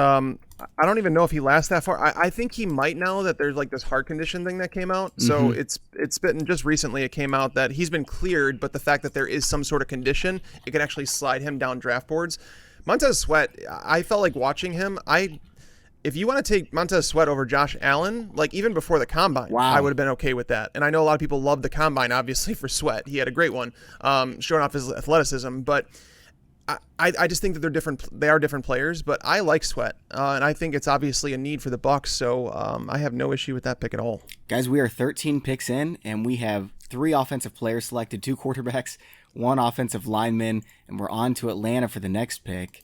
I don't even know if he lasts that far. I think he might now that there's like this heart condition thing that came out. So it's been just recently it came out that he's been cleared, but the fact that there is some sort of condition, it could actually slide him down draft boards. Montez Sweat, I felt like watching him. If you want to take Montez Sweat over Josh Allen, like even before the Combine, I would have been okay with that. And I know a lot of people love the Combine, obviously, for Sweat. He had a great one, showing off his athleticism, but I just think that they're different. They are different players, but I like Sweat, and I think it's obviously a need for the Bucks. So I have no issue with that pick at all. Guys, we are 13 picks in, and we have 3 offensive players selected, 2 quarterbacks, 1 offensive lineman, and we're on to Atlanta for the next pick.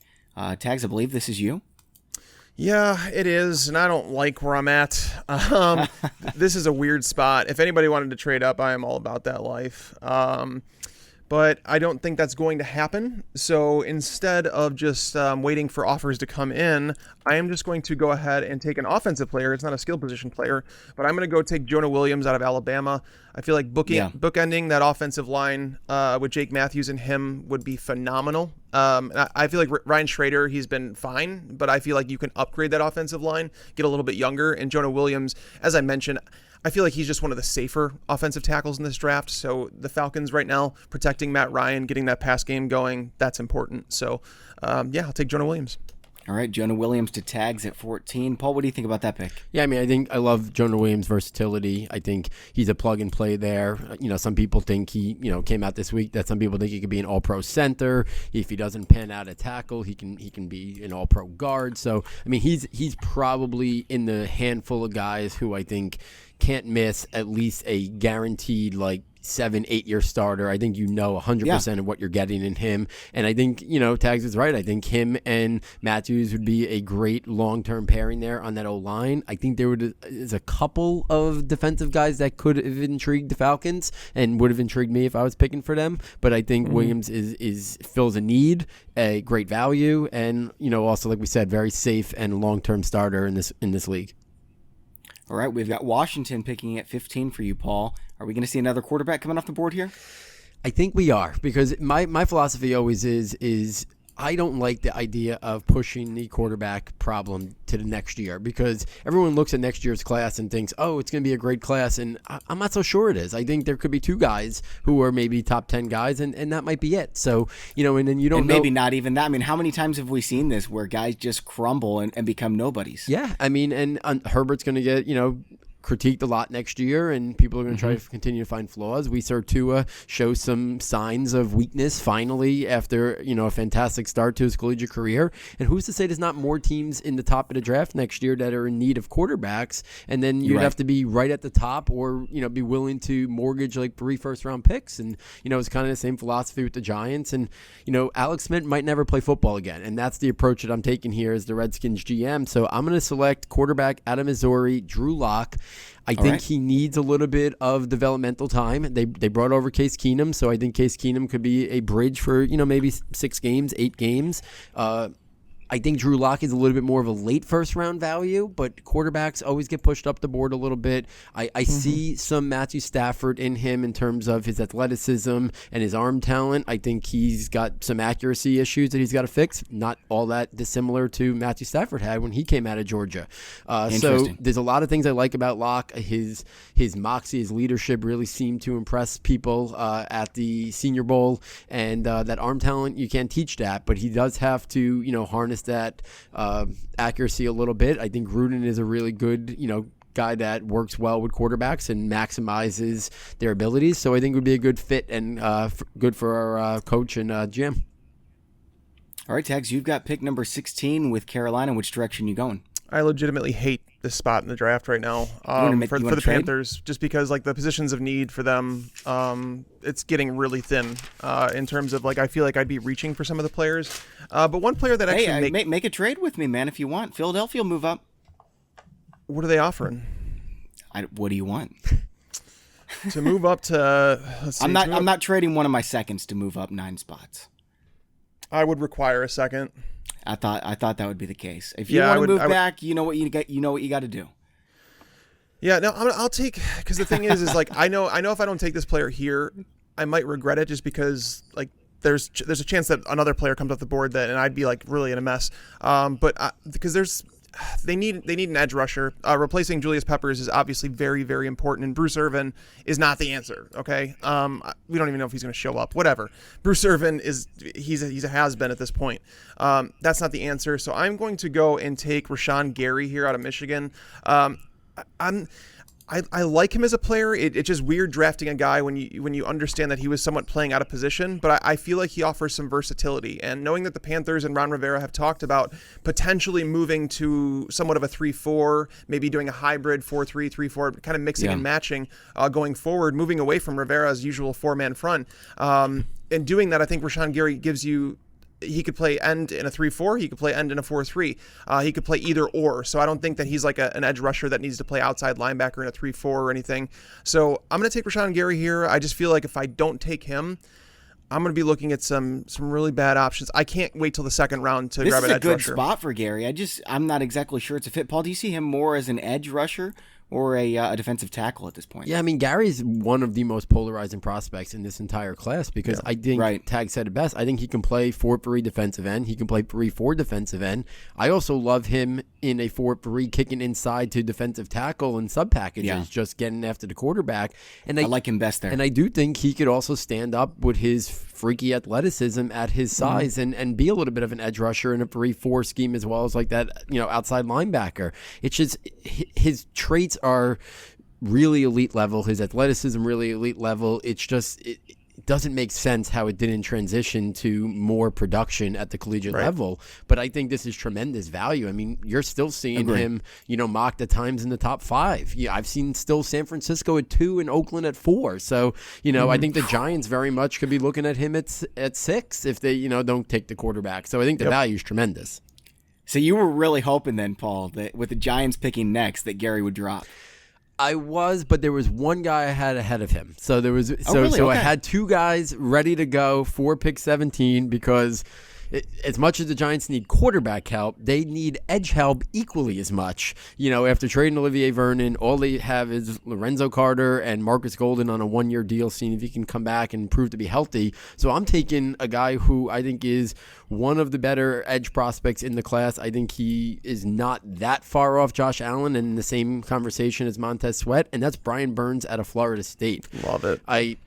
Tags, I believe this is you. Yeah, it is, and I don't like where I'm at. This is a weird spot. If anybody wanted to trade up, I am all about that life. But I don't think that's going to happen. So instead of just waiting for offers to come in, I am just going to go ahead and take an offensive player. It's not a skill position player, but I'm going to go take Jonah Williams out of Alabama. I feel like bookending that offensive line with Jake Matthews and him would be phenomenal. I feel like Ryan Schrader, he's been fine, but I feel like you can upgrade that offensive line, get a little bit younger. And Jonah Williams, as I mentioned, I feel like he's just one of the safer offensive tackles in this draft. So the Falcons right now, protecting Matt Ryan, getting that pass game going, that's important. So, I'll take Jonah Williams. All right, Jonah Williams to Tags at 14. Paul, what do you think about that pick? Yeah, I think I love Jonah Williams' versatility. I think he's a plug and play there. Some people think he, came out this week that some people think he could be an all-pro center. If he doesn't pan out a tackle, he can be an all-pro guard. So, he's probably in the handful of guys who I think can't miss at least a guaranteed 7-8 year starter. I think 100% of what you're getting in him. And I think, Tags is right. I think him and Matthews would be a great long-term pairing there on that O-line. I think there is a couple of defensive guys that could have intrigued the Falcons and would have intrigued me if I was picking for them. But I think Williams is fills a need, a great value, and, also, like we said, very safe and long-term starter in this league. All right, we've got Washington picking at 15 for you, Paul. Are we going to see another quarterback coming off the board here? I think we are, because my philosophy always is I don't like the idea of pushing the quarterback problem to the next year, because everyone looks at next year's class and thinks, oh, it's going to be a great class, and I'm not so sure it is. I think there could be 2 guys who are maybe top 10 guys, and that might be it. So, and then you don't know. Maybe not even that. How many times have we seen this where guys just crumble and become nobodies? Yeah, and Herbert's going to get, critiqued a lot next year, and people are going to try to continue to find flaws. We saw Tua show some signs of weakness finally after a fantastic start to his collegiate career. And who's to say there's not more teams in the top of the draft next year that are in need of quarterbacks? And then you'd have to be right at the top, or be willing to mortgage 3 first-round picks. And it's kind of the same philosophy with the Giants. And Alex Smith might never play football again, and that's the approach that I'm taking here as the Redskins GM. So I'm going to select quarterback out of Missouri, Drew Lock. I think he needs a little bit of developmental time. They brought over Case Keenum, so I think Case Keenum could be a bridge for maybe 6 games, 8 games. I think Drew Lock is a little bit more of a late first-round value, but quarterbacks always get pushed up the board a little bit. I see some Matthew Stafford in him in terms of his athleticism and his arm talent. I think he's got some accuracy issues that he's got to fix. Not all that dissimilar to Matthew Stafford had when he came out of Georgia. So there's a lot of things I like about Lock. His moxie, his leadership really seemed to impress people at the Senior Bowl, and that arm talent, you can't teach that, but he does have to harness that accuracy a little bit. I think Gruden is a really good, guy that works well with quarterbacks and maximizes their abilities. So I think it would be a good fit and good for our coach and GM. All right, Tags, you've got pick number 16 with Carolina. Which direction you going? I legitimately hate this spot in the draft right now for the Panthers, just because the positions of need for them, it's getting really thin in terms of I feel like I'd be reaching for some of the players. But one player that actually make a trade with me, man, if you want. Philadelphia will move up. What are they offering? What do you want? To move up to? Let's see, I'm not trading one of my seconds to move up 9 spots. I would require a second. I thought that would be the case. If you want to move back, you know what you got. You know what you got to do. Yeah, no, I'll take, because the thing is I know if I don't take this player here, I might regret it, just because there's a chance that another player comes off the board and I'd be really in a mess. Because they need an edge rusher. Replacing Julius Peppers is obviously very, very important, and Bruce Irvin is not the answer. Okay, we don't even know if he's going to show up. Whatever. Bruce Irvin he's a has-been at this point. That's not the answer. So I'm going to go and take Rashawn Gary here out of Michigan. I like him as a player. It's just weird drafting a guy when you understand that he was somewhat playing out of position, but I feel like he offers some versatility. And knowing that the Panthers and Ron Rivera have talked about potentially moving to somewhat of a 3-4, maybe doing a hybrid 4-3, 3-4, kind of mixing and matching going forward, moving away from Rivera's usual 4-man front. And doing that, I think Rashawn Gary gives you. He could play end in a 3-4. He could play end in a 4-3. He could play either or. So I don't think that he's like an edge rusher that needs to play outside linebacker in a 3-4 or anything. So I'm going to take Rashawn Gary here. I just feel like if I don't take him, I'm going to be looking at some really bad options. I can't wait till the second round to grab an edge rusher. This is a good spot for Gary. I'm not exactly sure it's a fit. Paul, do you see him more as an edge rusher or a defensive tackle at this point? Yeah, I mean, Gary's one of the most polarizing prospects in this entire class because I think Tag said it best. I think he can play 4-3 defensive end. He can play 3-4 defensive end. I also love him in a 4-3 kicking inside to defensive tackle and sub packages, just getting after the quarterback. And I like him best there. And I do think he could also stand up with his freaky athleticism at his size and be a little bit of an edge rusher in a 3-4 scheme as well as like that, outside linebacker. It's just his traits are really elite level. His athleticism really elite level. It's just it doesn't make sense how it didn't transition to more production at the collegiate level. But I think this is tremendous value. I mean, you're still seeing him, mocked at times in the top 5. Yeah, I've seen still San Francisco at 2 and Oakland at 4. So, I think the Giants very much could be looking at him at 6 if they, don't take the quarterback. So I think the value is tremendous. So you were really hoping then, Paul, that with the Giants picking next, that Gary would drop. I was, but there was one guy I had ahead of him. So there was, really? I had 2 guys ready to go for pick 17 because as much as the Giants need quarterback help, they need edge help equally as much. After trading Olivier Vernon, all they have is Lorenzo Carter and Marcus Golden on a 1-year deal, seeing if he can come back and prove to be healthy. So I'm taking a guy who I think is one of the better edge prospects in the class. I think he is not that far off Josh Allen and in the same conversation as Montez Sweat, and that's Brian Burns out of Florida State. Love it.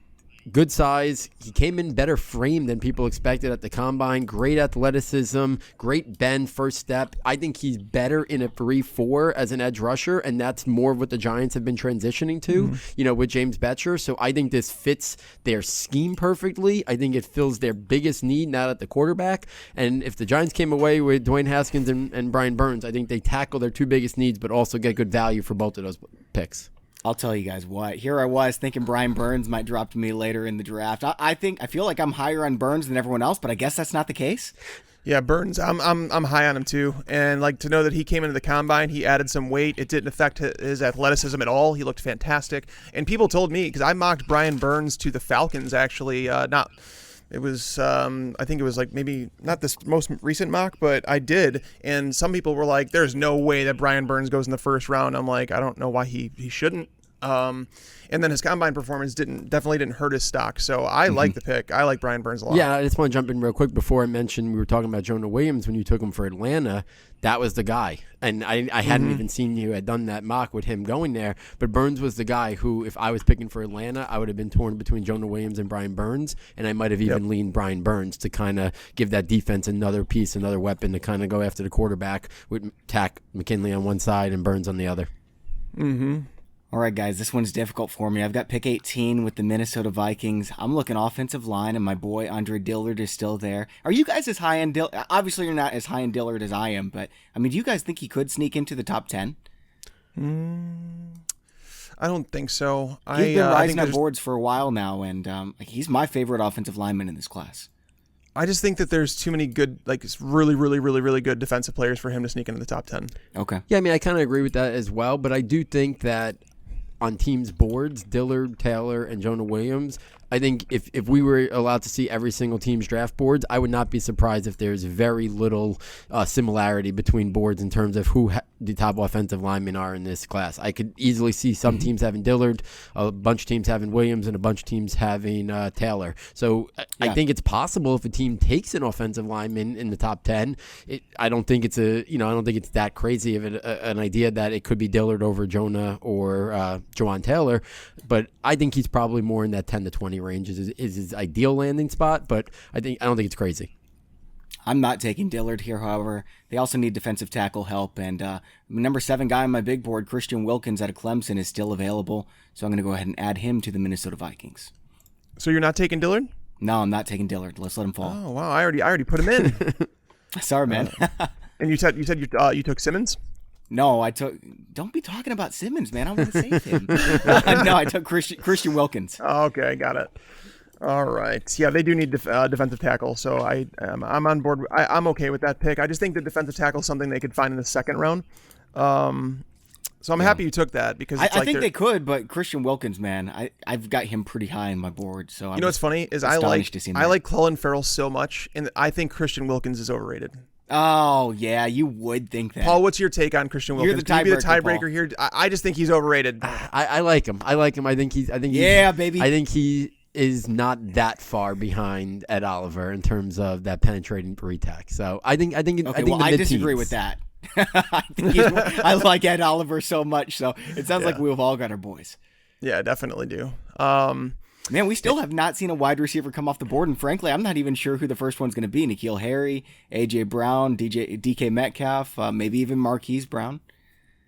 Good size. He came in better frame than people expected at the combine. Great athleticism, great bend, first step. I think he's better in a 3-4 as an edge rusher, and that's more of what the Giants have been transitioning to, with James Betcher. So I think this fits their scheme perfectly. I think it fills their biggest need now at the quarterback. And if the Giants came away with Dwayne Haskins and Brian Burns, I think they tackle their 2 biggest needs, but also get good value for both of those picks. I'll tell you guys what. Here I was thinking Brian Burns might drop to me later in the draft. I feel like I'm higher on Burns than everyone else, but I guess that's not the case. Yeah, Burns, I'm high on him too, and to know that he came into the combine, he added some weight. It didn't affect his athleticism at all. He looked fantastic, and people told me because I mocked Brian Burns to the Falcons actually. It was, I think it was like maybe not this most recent mock, but I did. And some people were like, there's no way that Brian Burns goes in the first round. I'm like, I don't know why he shouldn't. And then his combine performance definitely didn't hurt his stock. So I like the pick. I like Brian Burns a lot. Yeah, I just want to jump in real quick before I mentioned we were talking about Jonah Williams when you took him for Atlanta. That was the guy. And I hadn't even seen you had done that mock with him going there. But Burns was the guy who, if I was picking for Atlanta, I would have been torn between Jonah Williams and Brian Burns. And I might have even leaned Brian Burns to kind of give that defense another piece, another weapon to kind of go after the quarterback with Tack McKinley on one side and Burns on the other. All right, guys, this one's difficult for me. I've got pick 18 with the Minnesota Vikings. I'm looking offensive line, and my boy Andre Dillard is still there. Are you guys as high on Dillard? Obviously, you're not as high on Dillard as I am, but, I mean, do you guys think he could sneak into the top 10? I don't think so. He's been rising on boards for a while now, and he's my favorite offensive lineman in this class. I just think that there's too many good, really, really, really, really good defensive players for him to sneak into the top 10. Okay. Yeah, I mean, I kind of agree with that as well, but I do think that on teams' boards, Dillard, Taylor, and Jonah Williams, I think if we were allowed to see every single team's draft boards, I would not be surprised if there's very little similarity between boards in terms of who the top offensive linemen are in this class. I could easily see some teams having Dillard, a bunch of teams having Williams, and a bunch of teams having Taylor. So I think it's possible if a team takes an offensive lineman in the top 10. I don't think it's that crazy of an idea that it could be Dillard over Jonah or Dewan Taylor, but I think he's probably more in that 10 to 20 range is his ideal landing spot, but I don't think it's crazy. I'm not taking Dillard here, however. They also need defensive tackle help, and number 7 guy on my big board, Christian Wilkins out of Clemson, is still available, so I'm going to go ahead and add him to the Minnesota Vikings. So you're not taking Dillard? No, I'm not taking Dillard. Let's let him fall. Oh wow, I already put him in. Sorry, man. And you said you took Simmons? No, I took. Don't be talking about Simmons, man. I want to save him. No, I took Christian Wilkins. Oh, okay, got it. All right. Yeah, they do need defensive tackle, so I'm on board. I'm okay with that pick. I just think the defensive tackle is something they could find in the second round. So I'm happy you took that because it's I think they could, but Christian Wilkins, man, I've got him pretty high on my board. So you know what's funny is I like Clelin Ferrell so much, and I think Christian Wilkins is overrated. Oh yeah, you would think that. Paul, what's your take on Christian Wilkins? Can you be the tiebreaker here? I just think he's overrated. I like him. I think he's. Baby. I think he is not that far behind Ed Oliver in terms of that penetrating retech. So I think I disagree with that. I like Ed Oliver so much, so it sounds like we've all got our boys. Yeah, definitely do. Man, we still have not seen a wide receiver come off the board, and frankly, I'm not even sure who the first one's going to be. N'Keal Harry, A.J. Brown, DK Metcalf, maybe even Marquise Brown.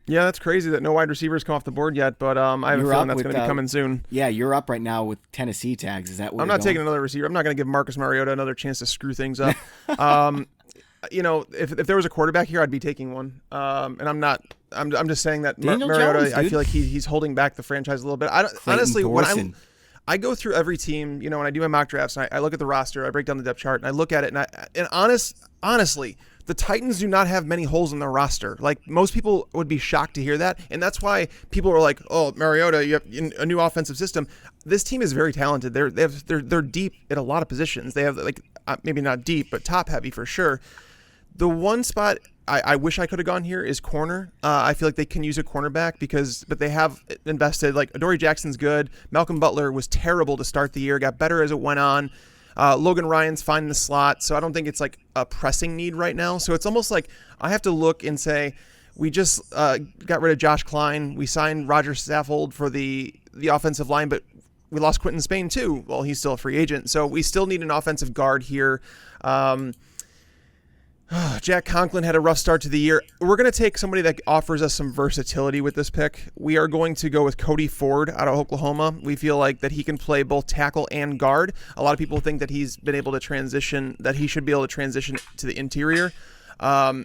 Yeah, that's crazy that no wide receivers come off the board yet, but I have a feeling that's going to be coming soon. Yeah, you're up right now with Tennessee tags. Is that what I'm not taking another receiver. I'm not going to give Marcus Mariota another chance to screw things up. If there was a quarterback here, I'd be taking one. And I'm not. I'm just saying that Mariota. Jones, I feel like he's holding back the franchise a little bit. Honestly, when I go through every team, when I do my mock drafts, and I look at the roster, I break down the depth chart, and I look at it, and honestly, the Titans do not have many holes in their roster. Like, most people would be shocked to hear that, and that's why people are like, "Oh, Mariota, you have a new offensive system." This team is very talented. They're deep at a lot of positions. They have maybe not deep, but top heavy for sure. The one spot I wish I could have gone here is corner. I feel like they can use a cornerback but they have invested. Like, Adoree Jackson's good. Malcolm Butler was terrible to start the year, got better as it went on. Logan Ryan's fine in the slot, so I don't think it's like a pressing need right now. So it's almost like I have to look and say, we just got rid of Josh Klein. We signed Roger Saffold for the offensive line, but we lost Quentin Spain too. Well, he's still a free agent, so we still need an offensive guard here. Jack Conklin had a rough start to the year. We're going to take somebody that offers us some versatility with this pick. We are going to go with Cody Ford out of Oklahoma. We feel like that he can play both tackle and guard. A lot of people think that he's been able to transition, that he should be able to transition to the interior.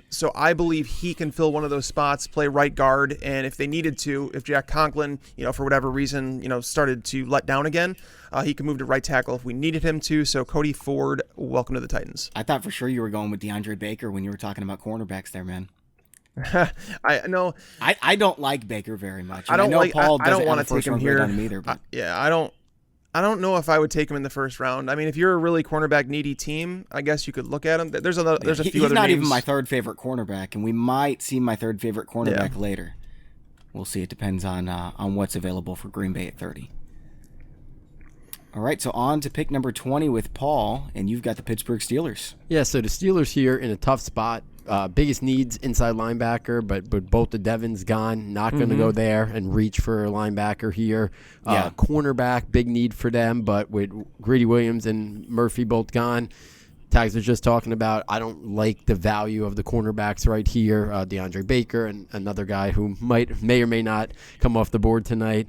So I believe he can fill one of those spots, play right guard, and if they needed to, if Jack Conklin, for whatever reason, started to let down again, he could move to right tackle if we needed him to. So Cody Ford, welcome to the Titans. I thought for sure you were going with Deandre Baker when you were talking about cornerbacks there, man. I don't like Baker very much. I don't want to take him here either. But. I don't know if I would take him in the first round. I mean, if you're a really cornerback needy team, I guess you could look at him. There's a few other names. He's not even my third favorite cornerback, and we might see my third favorite cornerback later. We'll see. It depends on what's available for Green Bay at 30. All right, so on to pick number 20 with Paul, and you've got the Pittsburgh Steelers. Yeah, so the Steelers here in a tough spot. Biggest needs inside linebacker, but both the Devon's gone. Not going to go there and reach for a linebacker here. Cornerback, big need for them, but with Greedy Williams and Murphy both gone. Tags was just talking about, I don't like the value of the cornerbacks right here. Deandre Baker and another guy who may or may not come off the board tonight.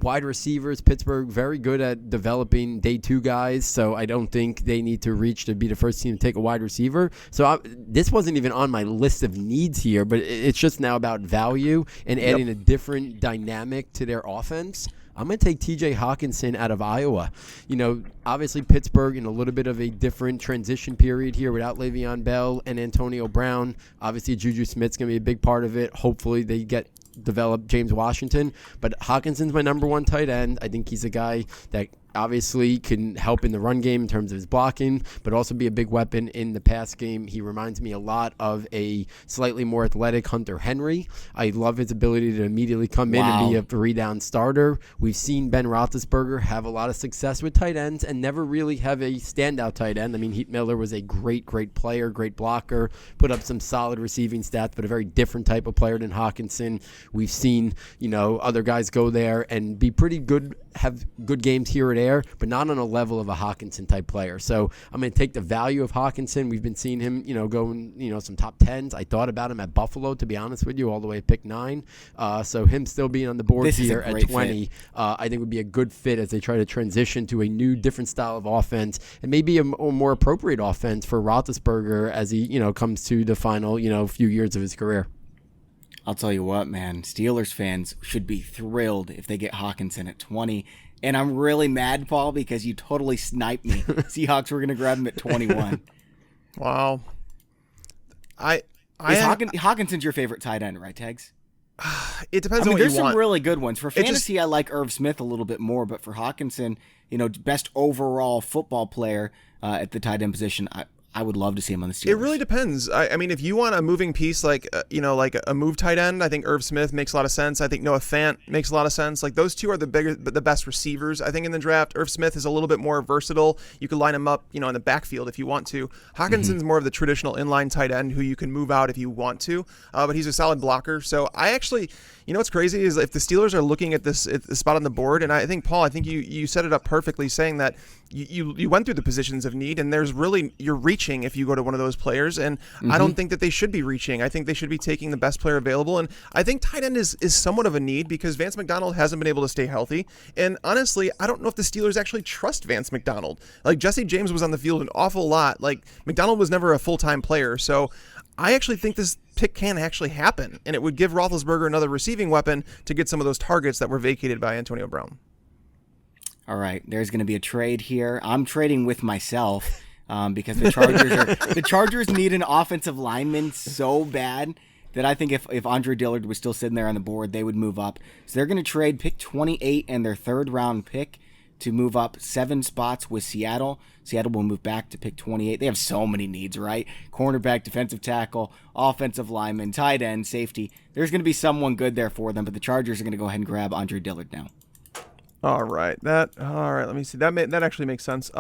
Wide receivers, Pittsburgh, very good at developing day 2 guys, so I don't think they need to reach to be the first team to take a wide receiver. So this wasn't even on my list of needs here, but it's just now about value and adding a different dynamic to their offense. I'm going to take TJ Hawkinson out of Iowa. Obviously Pittsburgh in a little bit of a different transition period here without Le'Veon Bell and Antonio Brown. Obviously Juju Smith's going to be a big part of it. Hopefully they develop James Washington, but Hawkinson's my number 1 tight end. I think he's a guy that obviously can help in the run game in terms of his blocking, but also be a big weapon in the pass game. He reminds me a lot of a slightly more athletic Hunter Henry. I love his ability to immediately come in and be a 3-down starter. We've seen Ben Roethlisberger have a lot of success with tight ends and never really have a standout tight end. I mean, Heath Miller was a great player, great blocker, put up some solid receiving stats, but a very different type of player than Hawkinson. We've seen, other guys go there and be pretty good, have good games here or there, but not on a level of a Hockenson type player. So I'm going to take the value of Hockenson. We've been seeing him, going, some top 10s. I thought about him at Buffalo, to be honest with you, all the way at pick 9. So him still being on the board here at 20, I think would be a good fit as they try to transition to a new, different style of offense and maybe a more appropriate offense for Roethlisberger as he, comes to the final, few years of his career. I'll tell you what, man, Steelers fans should be thrilled if they get Hockenson at 20. And I'm really mad, Paul, because you totally sniped me. Seahawks were going to grab him at 21. Wow. Hawkinson's your favorite tight end, right, Tags? It depends on what you want. There's some really good ones. For fantasy, I like Irv Smith a little bit more, but for Hockenson, best overall football player at the tight end position, I would love to see him on the Steelers. It really depends. I mean, if you want a moving piece like a move tight end, I think Irv Smith makes a lot of sense. I think Noah Fant makes a lot of sense. Like those two are the best receivers I think in the draft. Irv Smith is a little bit more versatile. You could line him up, in the backfield if you want to. Hawkinson's more of the traditional inline tight end who you can move out if you want to, but he's a solid blocker. So I actually, what's crazy is if the Steelers are looking at this spot on the board, and I think Paul, I think you set it up perfectly, saying that you went through the positions of need, and there's really you're reaching if you go to one of those players, and I don't think that they should be reaching. I think they should be taking the best player available, and I think tight end is somewhat of a need because Vance McDonald hasn't been able to stay healthy, and honestly, I don't know if the Steelers actually trust Vance McDonald. Like Jesse James was on the field an awful lot. Like McDonald was never a full-time player, so I actually think this pick can actually happen, and it would give Roethlisberger another receiving weapon to get some of those targets that were vacated by Antonio Brown. All right, there's going to be a trade here. I'm trading with myself because the Chargers need an offensive lineman so bad that I think if Andre Dillard was still sitting there on the board, they would move up. So they're going to trade pick 28 and their third-round pick to move up 7 spots with Seattle. Seattle will move back to pick 28. They have so many needs, right? Cornerback, defensive tackle, offensive lineman, tight end, safety. There's going to be someone good there for them, but the Chargers are going to go ahead and grab Andre Dillard now. All right. Let me see. That actually makes sense.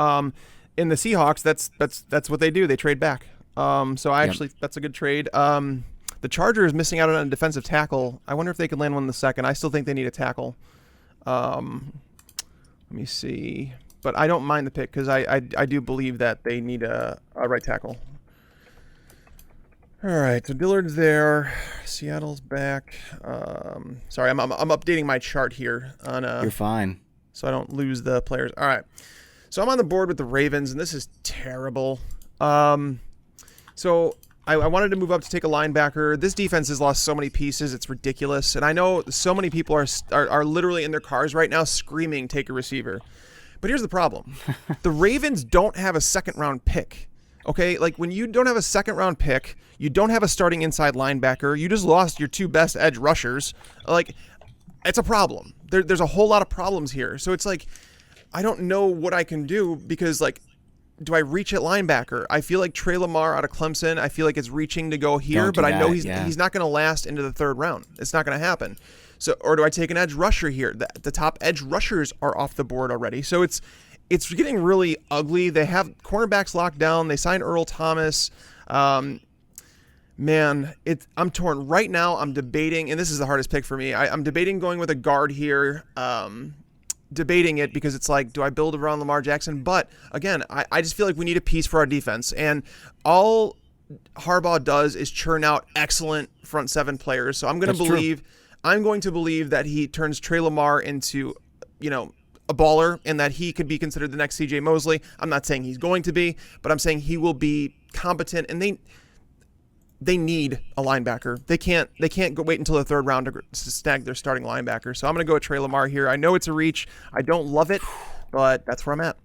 In the Seahawks, that's what they do. They trade back. That's a good trade. The Chargers missing out on a defensive tackle. I wonder if they can land one in the second. I still think they need a tackle. Let me see. But I don't mind the pick because I do believe that they need a right tackle. All right, so Dillard's there. Seattle's back. Sorry, I'm updating my chart here on. You're fine. So I don't lose the players. All right, so I'm on the board with the Ravens, and this is terrible. So I wanted to move up to take a linebacker. This defense has lost so many pieces; it's ridiculous. And I know so many people are literally in their cars right now screaming, "Take a receiver." But here's the problem: the Ravens don't have a second-round pick. Okay, like when you don't have a second-round pick, you don't have a starting inside linebacker, you just lost your 2 best edge rushers. Like, it's a problem. There's a whole lot of problems here. So it's like, I don't know what I can do because, like, do I reach at linebacker? I feel like Trey Lamar out of Clemson, I feel like it's reaching to go here, but I know he's not going to last into the 3rd round. It's not going to happen. So, or do I take an edge rusher here? The top edge rushers are off the board already. So it's getting really ugly. They have cornerbacks locked down. They signed Earl Thomas. I'm torn. Right now, I'm debating, and this is the hardest pick for me. I'm debating going with a guard here, debating it because it's like, do I build around Lamar Jackson? But, again, I just feel like we need a piece for our defense. And all Harbaugh does is churn out excellent front 7 players. So I'm going to believe that he turns Trey Lamar into, a baller and that he could be considered the next CJ Mosley. I'm not saying he's going to be, but I'm saying he will be competent, and they need a linebacker. They can't go wait until the 3rd round to snag their starting linebacker. So I'm going to go with Trey Lamar here. I know it's a reach. I don't love it, but that's where I'm at.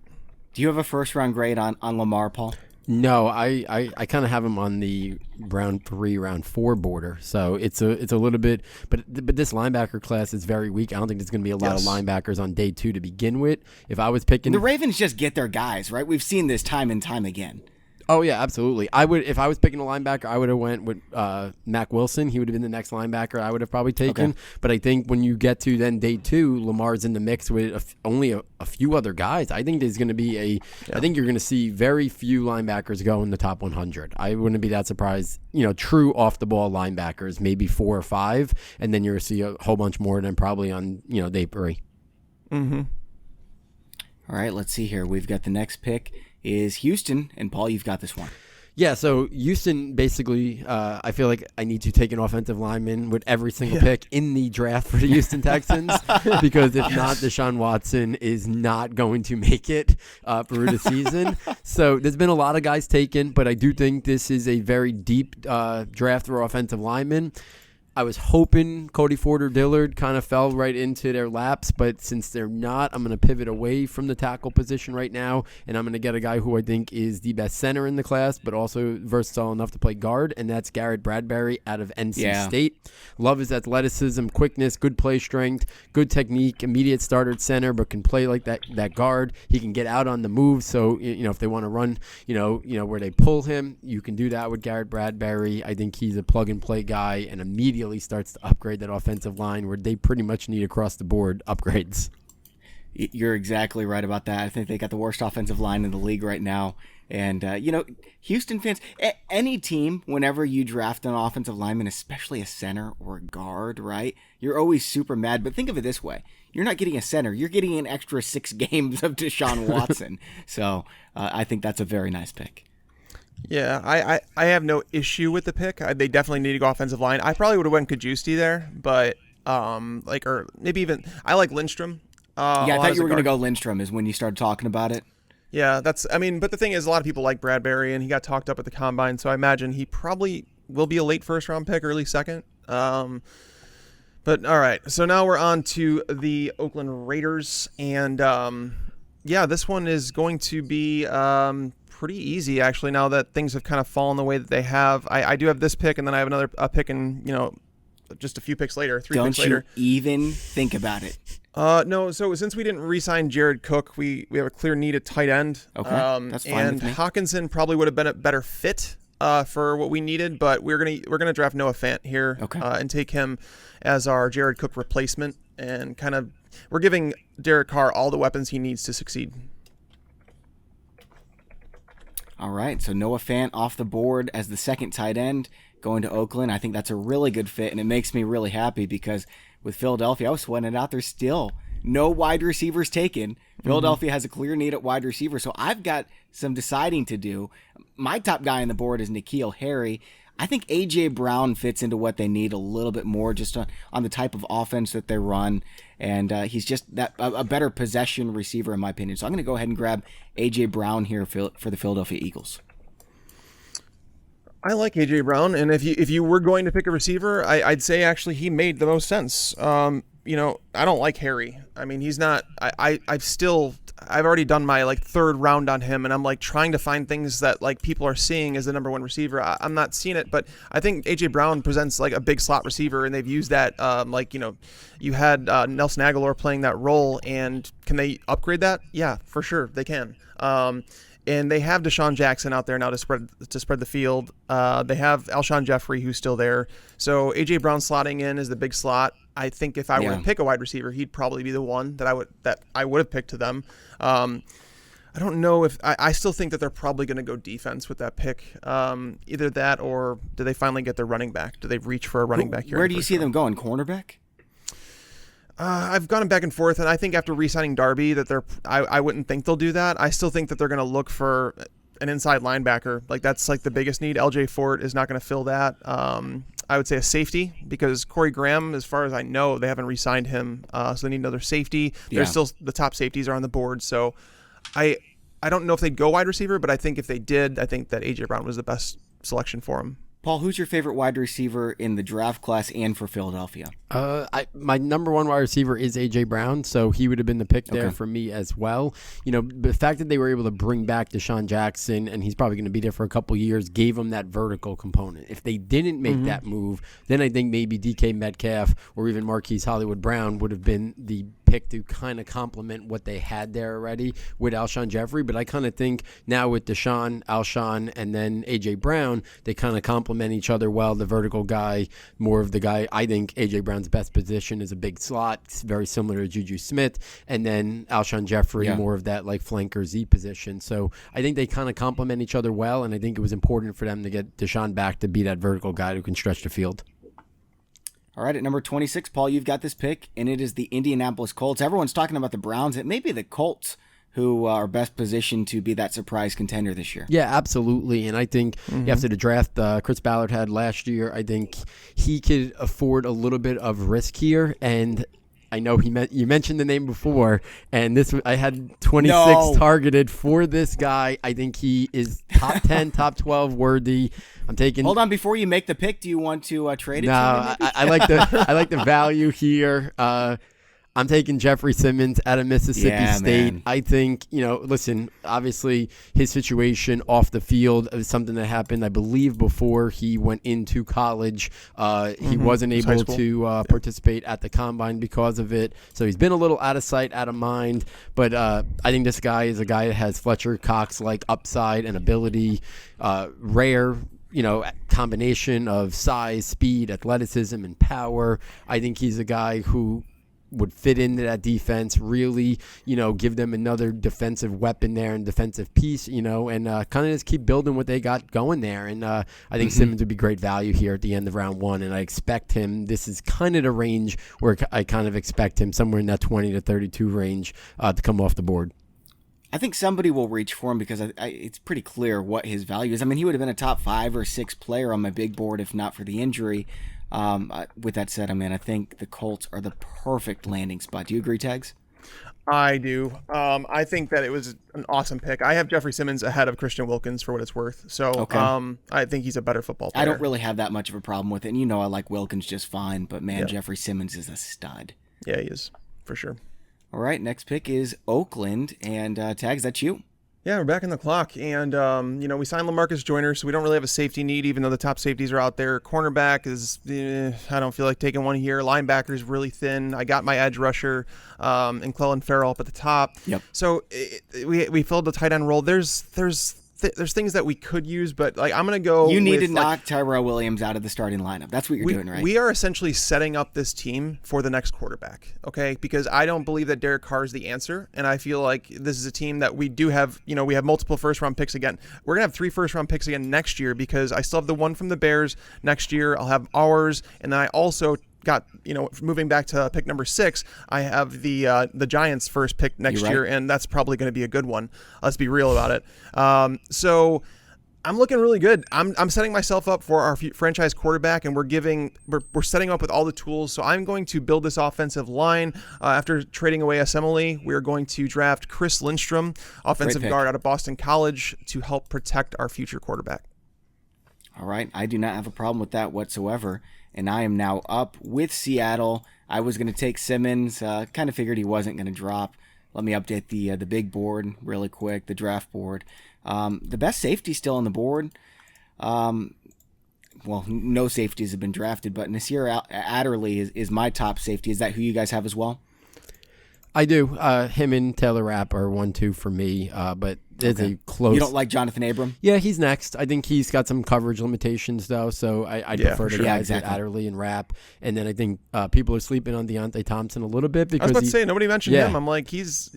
Do you have a first-round grade on Lamar, Paul? No, I kind of have him on the round 3, round 4 border. So it's a little bit, but this linebacker class is very weak. I don't think there's going to be a lot of linebackers on day 2 to begin with. If I was picking, the Ravens just get their guys, right? We've seen this time and time again. Oh yeah, absolutely. I would, if I was picking a linebacker, I would have went with Mac Wilson. He would have been the next linebacker I would have probably taken. Okay. But I think when you get to then day 2, Lamar's in the mix with only a few other guys. I think there's going to be I think you're going to see very few linebackers go in the top 100. I wouldn't be that surprised. True off the ball linebackers, maybe 4 or 5, and then you're going to see a whole bunch more than probably on day 3. Mm-hmm. All right, let's see here. We've got the next pick is Houston, and Paul, you've got this one. Yeah, so Houston, basically, I feel like I need to take an offensive lineman with every single pick in the draft for the Houston Texans, because if not, Deshaun Watson is not going to make it through the season. So there's been a lot of guys taken, but I do think this is a very deep draft for offensive linemen. I was hoping Cody Ford or Dillard kind of fell right into their laps, but since they're not, I'm going to pivot away from the tackle position right now, and I'm going to get a guy who I think is the best center in the class, but also versatile enough to play guard, and that's Garrett Bradbury out of NC State. Love his athleticism, quickness, good play strength, good technique, immediate starter at center, but can play like that guard. He can get out on the move, so if they want to run, where they pull him, you can do that with Garrett Bradbury. I think he's a plug-and-play guy, and immediately starts to upgrade that offensive line where they pretty much need across the board upgrades. You're exactly right about that. I think they got the worst offensive line in the league right now. And, Houston fans, any team, whenever you draft an offensive lineman, especially a center or a guard, right, you're always super mad. But think of it this way. You're not getting a center. You're getting an extra 6 games of Deshaun Watson. So I think that's a very nice pick. Yeah, I have no issue with the pick. They definitely need to go offensive line. I probably would have went Kajewski there, but or maybe even I like Lindstrom. I thought you were going to go Lindstrom is when you started talking about it. Yeah, but the thing is, a lot of people like Bradbury, and he got talked up at the combine, so I imagine he probably will be a late first-round pick, early second. But all right, so now we're on to the Oakland Raiders, and this one is going to be pretty easy, actually, now that things have kind of fallen the way that they have. I do have this pick, and then I have another pick in, just a few picks later, 3 picks later. Don't you even think about it. No, so since we didn't re-sign Jared Cook, we have a clear need at tight end. Okay, that's fine and with me. Hawkinson probably would have been a better fit for what we needed, but we're gonna draft Noah Fant here and take him as our Jared Cook replacement, and kind of we're giving Derek Carr all the weapons he needs to succeed. All right, so Noah Fant off the board as the second tight end going to Oakland. I think that's a really good fit, and it makes me really happy because with Philadelphia, I was sweating it out. There's still no wide receivers taken. Philadelphia has a clear need at wide receiver, so I've got some deciding to do. My top guy on the board is N'Keal Harry. I think A.J. Brown fits into what they need a little bit more just on the type of offense that they run, and he's just a better possession receiver in my opinion. So I'm going to go ahead and grab A.J. Brown here for the Philadelphia Eagles. I like A.J. Brown, and if you were going to pick a receiver, I'd say actually he made the most sense. I don't like Harry. I mean, he's not. I've already done my third round on him, and I'm trying to find things that people are seeing as the number one receiver. I'm not seeing it, but I think A.J. Brown presents a big slot receiver, and they've used that. You had Nelson Aguilar playing that role, and can they upgrade that? Yeah, for sure they can. And they have Deshaun Jackson out there now to spread the field. They have Alshon Jeffrey, who's still there. So A.J. Brown slotting in is the big slot. I think if I were to pick a wide receiver, he'd probably be the one that I would have picked to them. I don't know if I still think that they're probably going to go defense with that pick. Either that, or do they finally get their running back? Do they reach for a running back here? Where do you see them going? Cornerback? I've gone back and forth, and I think after re-signing Darby that I wouldn't think they'll do that. I still think that they're going to look for an inside linebacker. That's the biggest need. LJ Fort is not going to fill that. I would say a safety, because Corey Graham, as far as I know, they haven't re-signed him, so they need another safety. There's still the top safeties are on the board, so I don't know if they'd go wide receiver, but I think if they did, I think that A.J. Brown was the best selection for him. Paul, who's your favorite wide receiver in the draft class and for Philadelphia? My number one wide receiver is A.J. Brown, so he would have been the pick there for me as well. The fact that they were able to bring back Deshaun Jackson, and he's probably going to be there for a couple years, gave him that vertical component. If they didn't make that move, then I think maybe DK Metcalf or even Marquise Hollywood Brown would have been the pick to kind of complement what they had there already with Alshon Jeffrey. But I kind of think now with Deshaun, Alshon, and then A.J. Brown, they kind of complement each other well. The vertical guy, more of the guy, I think A.J. Brown's best position is a big slot, very similar to Juju Smith. And then Alshon Jeffrey, more of that like flanker Z position. So I think they kind of complement each other well. And I think it was important for them to get Deshaun back to be that vertical guy who can stretch the field. All right, at number 26, Paul, you've got this pick, and it is the Indianapolis Colts. Everyone's talking about the Browns. It may be the Colts who are best positioned to be that surprise contender this year. Yeah, absolutely. And I think after the draft Chris Ballard had last year, I think he could afford a little bit of risk here. And I know you mentioned the name before, and I had 26 targeted for this guy. I think he is top 10, top 12 worthy. I'm taking. Hold on, before you make the pick, do you want to trade it? No, I like the value here. I'm taking Jeffrey Simmons out of Mississippi State. Man. I think, listen, obviously his situation off the field is something that happened, I believe, before he went into college. He wasn't able to participate at the combine because of it. So he's been a little out of sight, out of mind. But I think this guy is a guy that has Fletcher Cox-like upside and ability, rare combination of size, speed, athleticism, and power. I think he's a guy who would fit into that defense, really, give them another defensive weapon there and defensive piece, and kind of just keep building what they got going there. And I think Simmons would be great value here at the end of round one. And I expect him, this is kind of the range where I kind of expect him somewhere in that 20 to 32 range to come off the board. I think somebody will reach for him because it's pretty clear what his value is. I mean, he would have been a top 5 or 6 player on my big board if not for the injury. With that said, I think the Colts are the perfect landing spot. Do you agree, Tags? I do. I think that it was an awesome pick. I have Jeffrey Simmons ahead of Christian Wilkins for what it's worth. So I think he's a better football player. I don't really have that much of a problem with it. And I like Wilkins just fine, but man, Jeffrey Simmons is a stud. Yeah, he is, for sure. All right, next pick is Oakland, and Tags, that's you. Yeah, we're back in the clock, and we signed LaMarcus Joyner, so we don't really have a safety need, even though the top safeties are out there. Cornerback is, I don't feel like taking one here. Linebacker's really thin. I got my edge rusher and Clellan Ferrell up at the top. Yep. So we filled the tight end role. There's things that we could use, but I'm going to go. You need to knock Tyrell Williams out of the starting lineup. That's what you're doing, right? We are essentially setting up this team for the next quarterback, okay? Because I don't believe that Derek Carr is the answer, and I feel like this is a team that we do have, we have multiple first-round picks again. We're going to have 3 first-round picks again next year because I still have the one from the Bears next year. I'll have ours, and then I also got, moving back to pick number 6, I have the Giants' first pick next year, and that's probably going to be a good one. Let's be real about it. So I'm looking really good. I'm setting myself up for our franchise quarterback, and we're setting up with all the tools. So I'm going to build this offensive line. After trading away Asemele, we are going to draft Chris Lindstrom, offensive guard out of Boston College, to help protect our future quarterback. All right, I do not have a problem with that whatsoever. And I am now up with Seattle. I was going to take Simmons. Kind of figured he wasn't going to drop. Let me update the big board really quick, the draft board. The best safety still on the board. No safeties have been drafted, but Nasir Adderley is my top safety. Is that who you guys have as well? I do. Him and Taylor Rapp are 1-2 for me, but it's a close. You don't like Jonathan Abram? Yeah, he's next. I think he's got some coverage limitations, though, so I prefer the guys at Adderley and Rapp. And then I think people are sleeping on Deontay Thompson a little bit because I was about to say, nobody mentioned him. I'm like, he's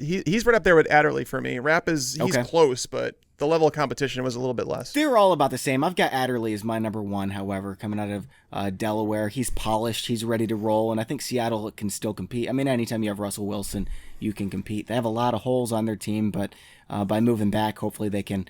right up there with Adderley for me. Rapp he's close, but the level of competition was a little bit less. They're all about the same. I've got Adderley as my number 1, however, coming out of Delaware. He's polished. He's ready to roll, and I think Seattle can still compete. I mean, anytime you have Russell Wilson, you can compete. They have a lot of holes on their team, but by moving back, hopefully they can,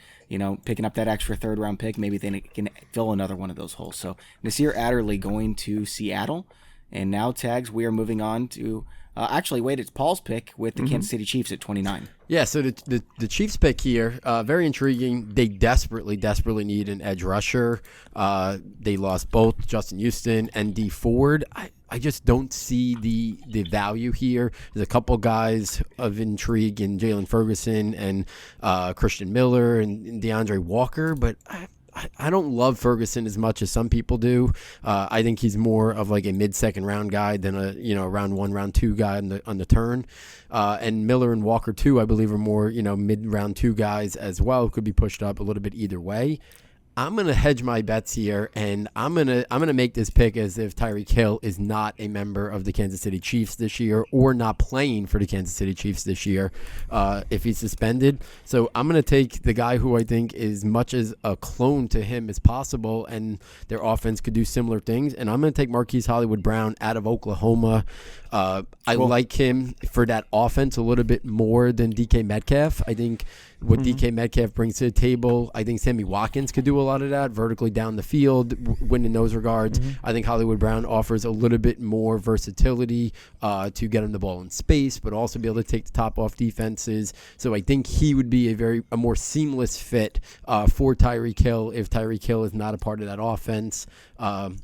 picking up that extra third-round pick, maybe they can fill another one of those holes. So Nasir Adderley going to Seattle, and now, Tags, we are moving on to it's Paul's pick with the Kansas City Chiefs at 29. Yeah, so the Chiefs pick here, very intriguing. They desperately need an edge rusher. They lost both Justin Houston and D Ford. I just don't see the value here. There's a couple guys of intrigue in Jalen Ferguson and Christian Miller and DeAndre Walker, but I don't love Ferguson as much as some people do. I think he's more of like a mid-second round guy than a round 1, round 2 guy on the turn. And Miller and Walker too, I believe, are more mid-round 2 guys as well. Could be pushed up a little bit either way. I'm gonna hedge my bets here, and I'm gonna make this pick as if Tyreek Hill is not a member of the Kansas City Chiefs this year, or not playing for the Kansas City Chiefs this year, if he's suspended. So I'm gonna take the guy who I think is much as a clone to him as possible, and their offense could do similar things. And I'm gonna take Marquise Hollywood Brown out of Oklahoma. I like him for that offense a little bit more than DK Metcalf. I think what DK Metcalf brings to the table, I think Sammy Watkins could do a lot of that vertically down the field, win in those regards. I think Hollywood Brown offers a little bit more versatility to get him the ball in space, but also be able to take the top off defenses. So I think he would be a more seamless fit for Tyreek Hill if Tyreek Hill is not a part of that offense.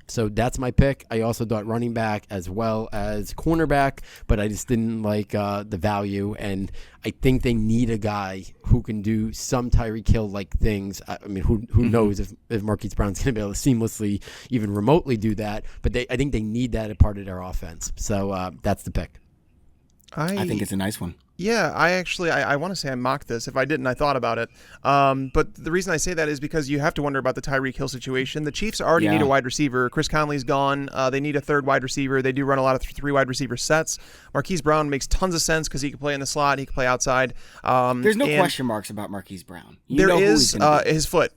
So that's my pick. I also thought running back as well as cornerback, but I just didn't like the value, and I think they need a guy who can do some Tyreek Hill like things. I mean, who knows if Marquise Brown's going to be able to seamlessly, even remotely do that, but I think they need that as part of their offense. So that's the pick. I think it's a nice one. Yeah, I want to say I mocked this. If I didn't, I thought about it. But the reason I say that is because you have to wonder about the Tyreek Hill situation. The Chiefs already need a wide receiver. Chris Conley's gone. They need a third wide receiver. They do run a lot of 3 wide receiver sets. Marquise Brown makes tons of sense because he can play in the slot. He can play outside. There's no question marks about Marquise Brown. There is his foot.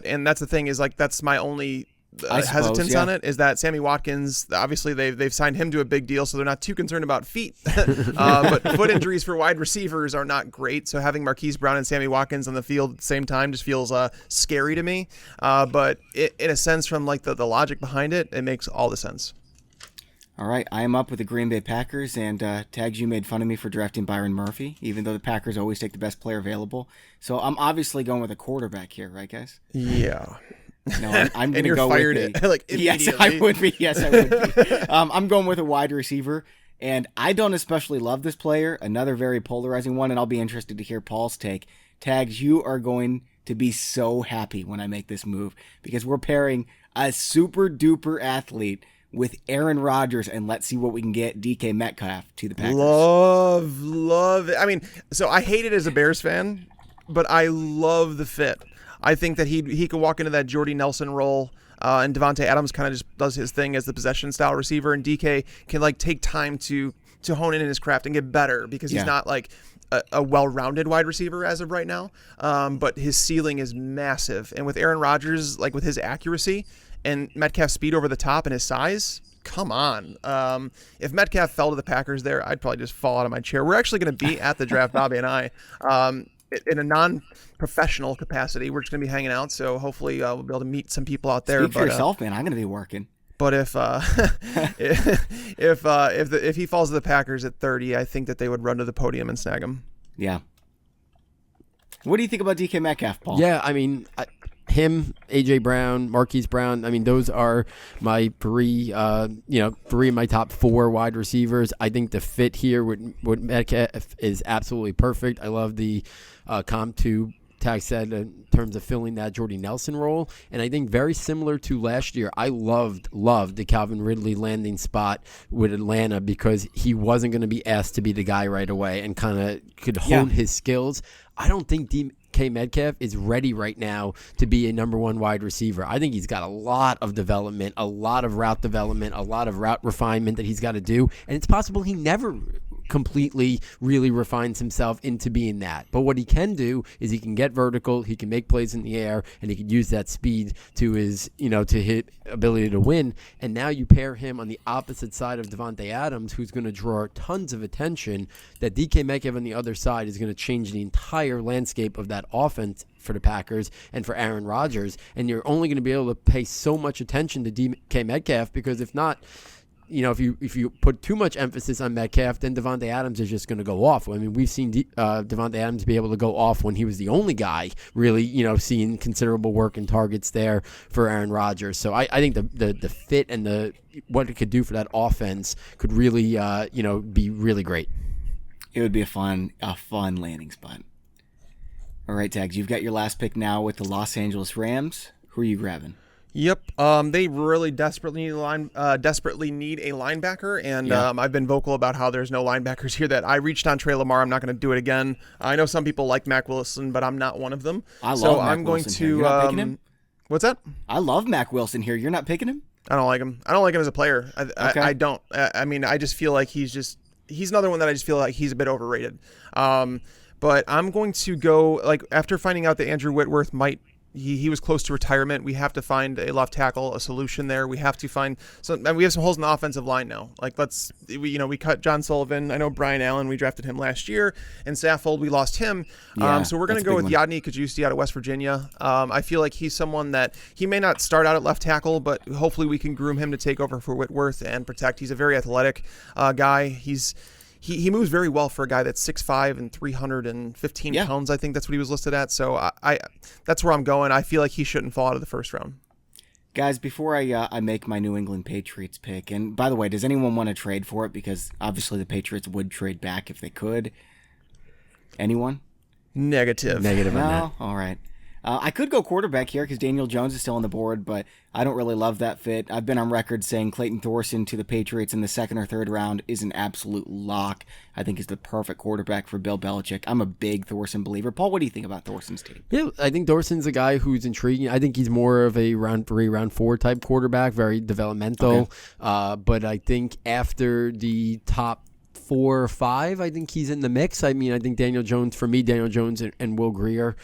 And that's the thing is that's my only hesitance on it is that Sammy Watkins, obviously they've signed him to a big deal, so they're not too concerned about feet. But foot injuries for wide receivers are not great, so having Marquise Brown and Sammy Watkins on the field at the same time just feels scary to me. But in a sense, from like the logic behind it, it makes all the sense. All right, I am up with the Green Bay Packers, and Tags, you made fun of me for drafting Byron Murphy, even though the Packers always take the best player available. So I'm obviously going with a quarterback here, right, guys? Yeah. No, I'm going to go fired with immediately. Yes, I would be. Yes, I would be. I'm going with a wide receiver, and I don't especially love this player. Another very polarizing one, and I'll be interested to hear Paul's take. Tags, you are going to be so happy when I make this move because we're pairing a super duper athlete with Aaron Rodgers, and let's see what we can get DK Metcalf to the Packers. Love it. I mean, so I hate it as a Bears fan, but I love the fit. I think that he could walk into that Jordy Nelson role, and Davante Adams kind of just does his thing as the possession style receiver, and DK can like take time to hone in his craft and get better because he's not like a well-rounded wide receiver as of right now. But his ceiling is massive, and with Aaron Rodgers, like with his accuracy and Metcalf's speed over the top and his size, come on. If Metcalf fell to the Packers there, I'd probably just fall out of my chair. We're actually going to be at the draft, Bobby and I. In a non-professional capacity, we're just going to be hanging out, so hopefully we'll be able to meet some people out there. Speak for yourself, man. I'm going to be working. But if he falls to the Packers at 30, I think that they would run to the podium and snag him. Yeah. What do you think about DK Metcalf, Paul? Yeah, I mean, him, A.J. Brown, Marquise Brown, I mean, those are my three of my top 4 wide receivers. I think the fit here with Metcalf is absolutely perfect. I love the comp to Tag said in terms of filling that Jordy Nelson role, and I think very similar to last year, I loved the Calvin Ridley landing spot with Atlanta because he wasn't going to be asked to be the guy right away and kind of could hone his skills. I don't think DK Metcalf is ready right now to be a number 1 wide receiver. I think he's got a lot of development, a lot of route development, a lot of route refinement that he's got to do, and it's possible he never completely really refines himself into being that. But what he can do is he can get vertical, he can make plays in the air, and he can use that speed to his, to his ability to win. And now you pair him on the opposite side of Davante Adams, who's going to draw tons of attention. That DK Metcalf on the other side is going to change the entire landscape of that offense for the Packers and for Aaron Rodgers. And you're only going to be able to pay so much attention to DK Metcalf because if not, if you put too much emphasis on Metcalf, then Davante Adams is just going to go off. I mean, we've seen Davante Adams be able to go off when he was the only guy really, seeing considerable work and targets there for Aaron Rodgers. So I think the fit and what it could do for that offense could really, be really great. It would be a fun landing spot. All right, Tags, you've got your last pick now with the Los Angeles Rams. Who are you grabbing? Yep. They really desperately need a linebacker, and I've been vocal about how there's no linebackers here. That I reached on Trey Lamar. I'm not going to do it again. I know some people like Mac Wilson, but I'm not one of them. I love so Mac I'm going Wilson to. here. You're not picking him? What's that? I love Mac Wilson here. You're not picking him? I don't like him. I don't like him as a player. I don't. I mean, I just feel like he's another one that I just feel like he's a bit overrated. But I'm going to go, like, after finding out that Andrew Whitworth he was close to retirement. We have to find a left tackle, a solution there. We have to find some. And we have some holes in the offensive line now. Like, we cut John Sullivan. I know Brian Allen. We drafted him last year, and Saffold, we lost him. So we're going to go with Yadni Kajusti out of West Virginia. I feel like he's someone that he may not start out at left tackle, but hopefully we can groom him to take over for Whitworth and protect. He's a very athletic guy. He moves very well for a guy that's 6'5" and 315 pounds. I think that's what he was listed at. So I that's where I'm going. I feel like he shouldn't fall out of the first round. Guys, before I make my New England Patriots pick, and by the way, does anyone want to trade for it? Because obviously the Patriots would trade back if they could. Anyone? Negative on that. All right. I could go quarterback here because Daniel Jones is still on the board, but I don't really love that fit. I've been on record saying Clayton Thorson to the Patriots in the second or third round is an absolute lock. I think he's the perfect quarterback for Bill Belichick. I'm a big Thorson believer. Paul, what do you think about Thorson's team? Yeah, I think Thorson's a guy who's intriguing. I think he's more of a round 3, round 4 type quarterback, very developmental. Okay. But I think after the top 4 or 5, I think he's in the mix. I mean, I think Daniel Jones and Will Grier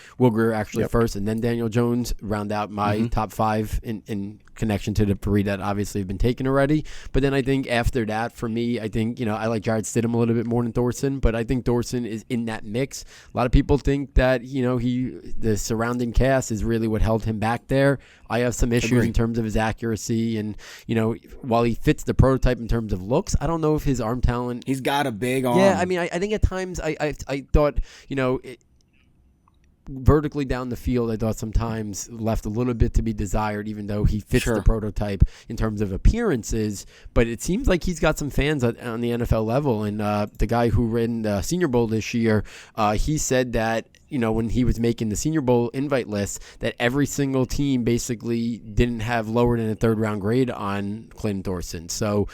actually first, and then Daniel Jones round out my top 5 in connection to the 3 that obviously have been taken already. But then I think after that, for me, I think, I like Jarrett Stidham a little bit more than Thorson, but I think Thorson is in that mix. A lot of people think that, the surrounding cast is really what held him back there. I have some issues in terms of his accuracy, and, while he fits the prototype in terms of looks, I don't know if his arm talent. He's got a big arm. Yeah, I mean, I think at times I thought, vertically down the field, I thought sometimes left a little bit to be desired, even though he fits the prototype in terms of appearances. But it seems like he's got some fans on the NFL level. And the guy who ran the Senior Bowl this year, he said that, when he was making the Senior Bowl invite list, that every single team basically didn't have lower than a 3rd round grade on Clayton Thorson. So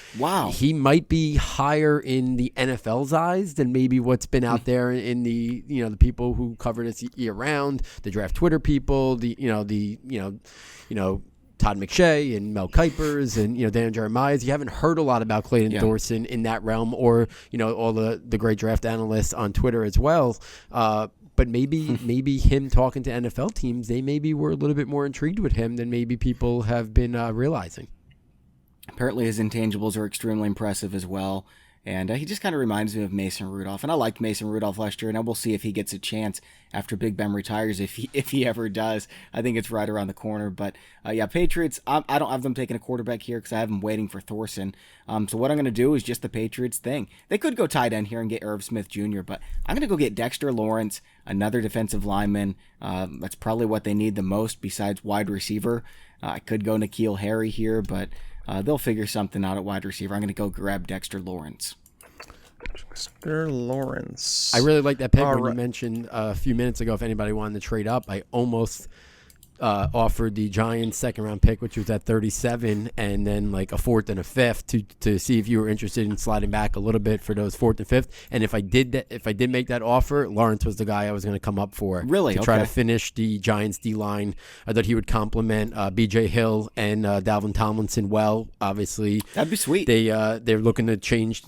he might be higher in the NFL's eyes than maybe what's been out there in the the people who cover this year round, the draft Twitter people, the Todd McShay and Mel Kipers and Dan Jeremiah. You haven't heard a lot about Clayton Thorson in that realm, or all the great draft analysts on Twitter as well. But maybe him talking to NFL teams, they maybe were a little bit more intrigued with him than maybe people have been realizing. Apparently his intangibles are extremely impressive as well. And he just kind of reminds me of Mason Rudolph. And I liked Mason Rudolph last year, and we'll see if he gets a chance after Big Ben retires, if he ever does. I think it's right around the corner. But, Patriots, I don't have them taking a quarterback here because I have them waiting for Thorson. So what I'm going to do is just the Patriots thing. They could go tight end here and get Irv Smith Jr., but I'm going to go get Dexter Lawrence, another defensive lineman. That's probably what they need the most besides wide receiver. I could go N'Keal Harry here, but they'll figure something out at wide receiver. I'm going to go grab Dexter Lawrence. Dexter Lawrence. I really like that pick when you mentioned a few minutes ago if anybody wanted to trade up. I almost offered the Giants 2nd round pick, which was at 37, and then like a 4th and a 5th to see if you were interested in sliding back a little bit for those 4th and 5th. And if I did make that offer, Lawrence was the guy I was going to come up for. Really? To try to finish the Giants D line. I thought he would complement B.J. Hill and Dalvin Tomlinson well. Obviously, that'd be sweet. They're looking to